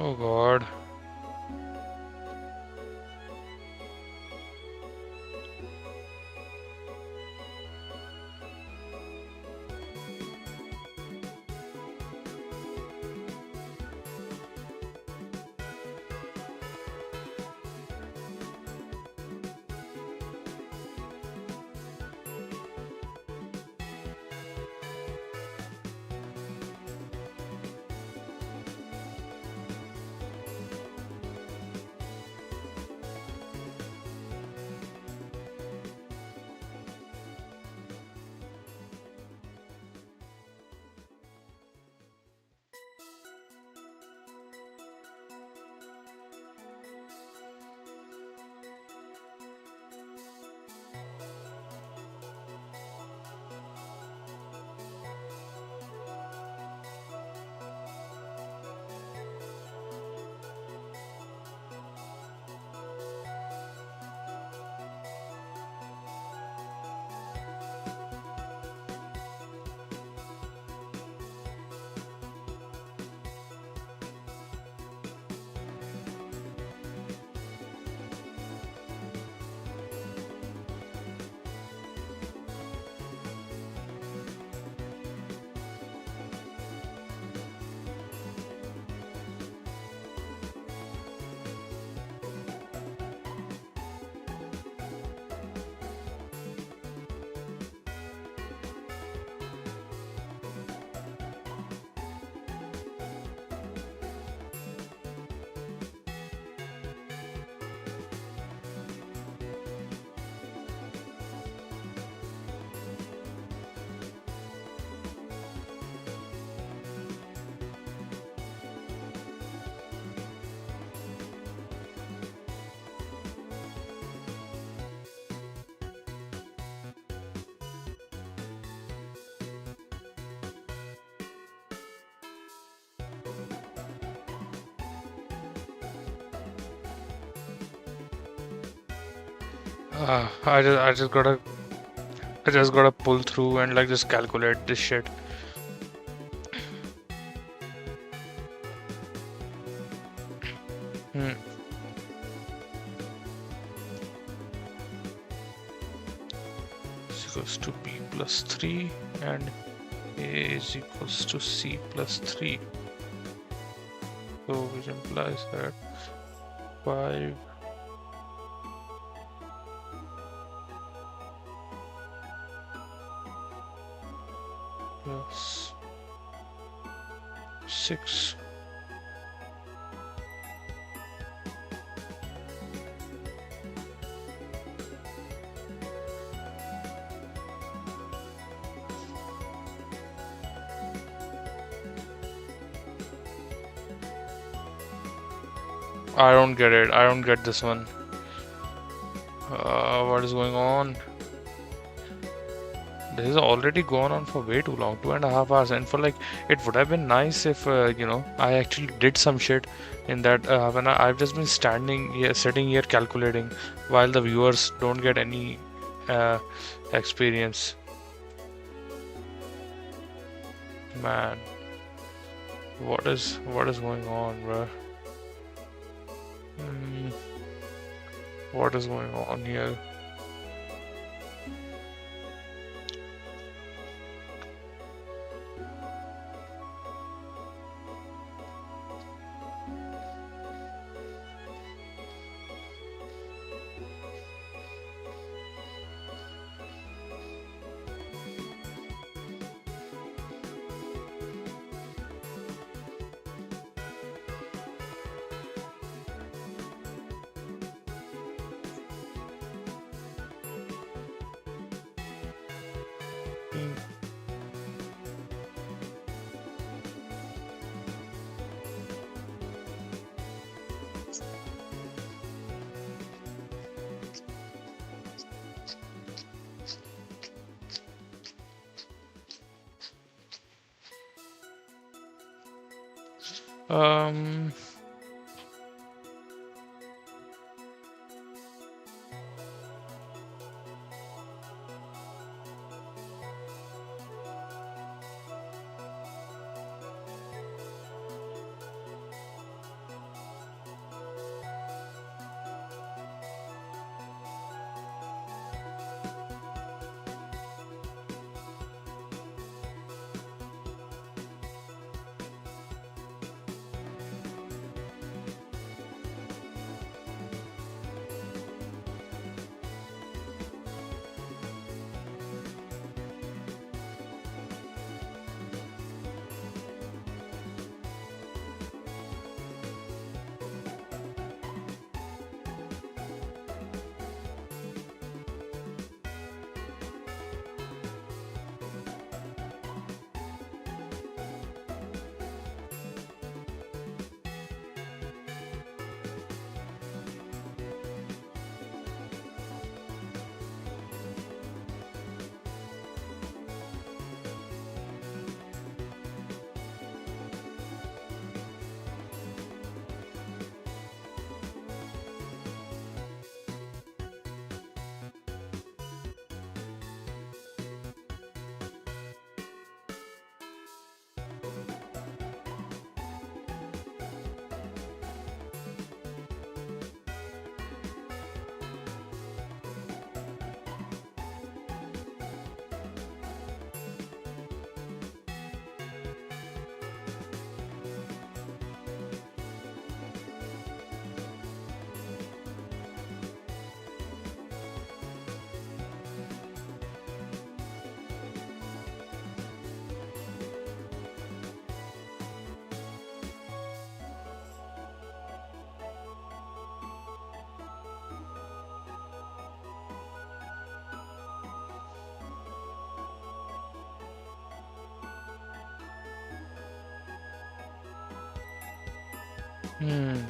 Oh God. I just gotta pull through and like just calculate this shit. Hmm. Is equals to B plus 3 and A is equals to C plus 3. So which implies that 5 plus 6. I don't get it. I don't get this one. What is going on? This has already gone on for way too long, 2.5 hours. And for like, it would have been nice if I actually did some shit in that when I've just been standing here, sitting here calculating, while the viewers don't get any experience. Man, what is going on, bro? What is going on here? Um, Hmm.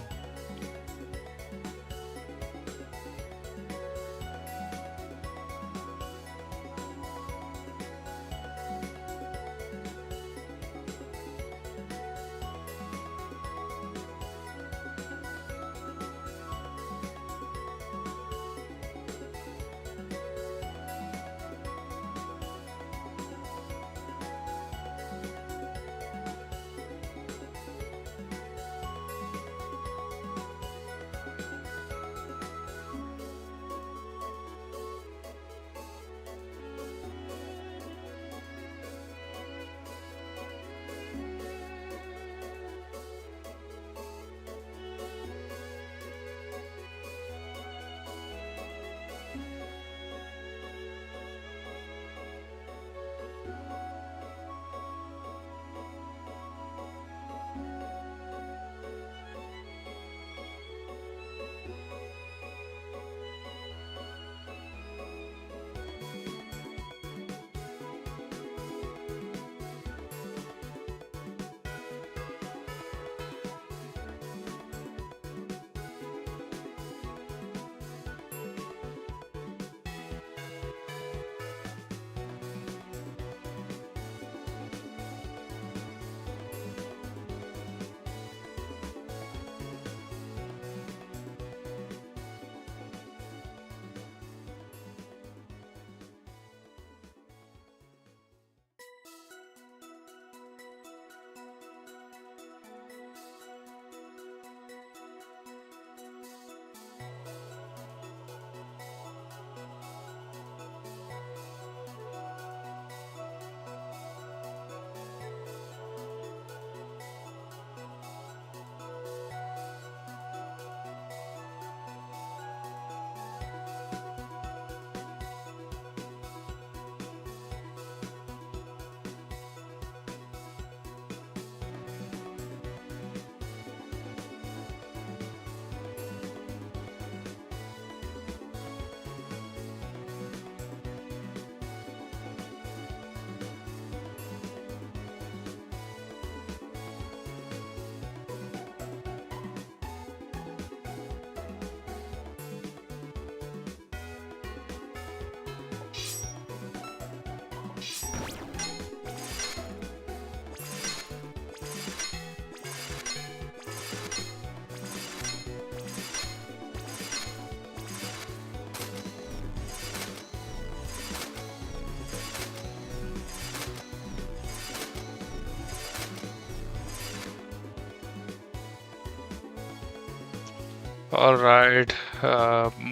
All right.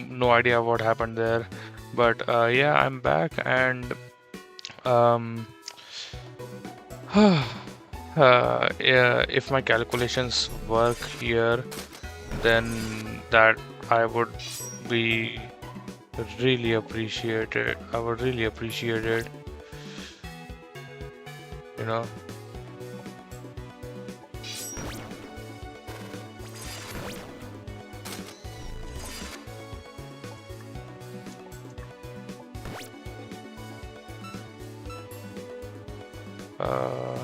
No idea what happened there, but yeah, I'm back, and um, yeah, if my calculations work here, then that I would be really appreciated. I would really appreciate it. You know. Uh,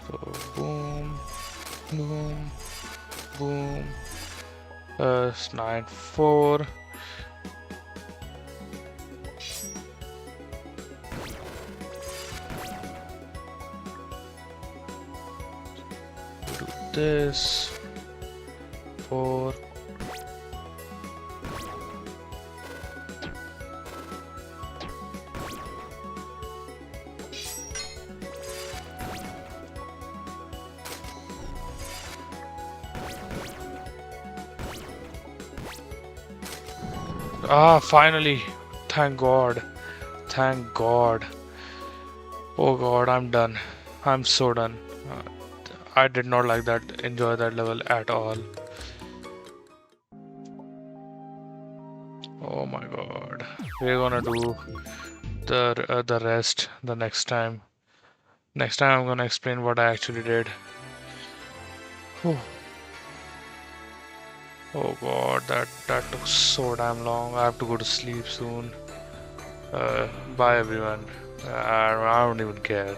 so boom, boom, boom. It's 9-4. Do this 4. Ah, finally. Thank God. Thank God. Oh God, I'm done. I'm so done. I did not like that, enjoy that level at all. Oh my God. We're gonna do the rest the next time. Next time I'm gonna explain what I actually did. Whew. Oh God, that took so damn long. I have to go to sleep soon. Bye everyone. I don't even care.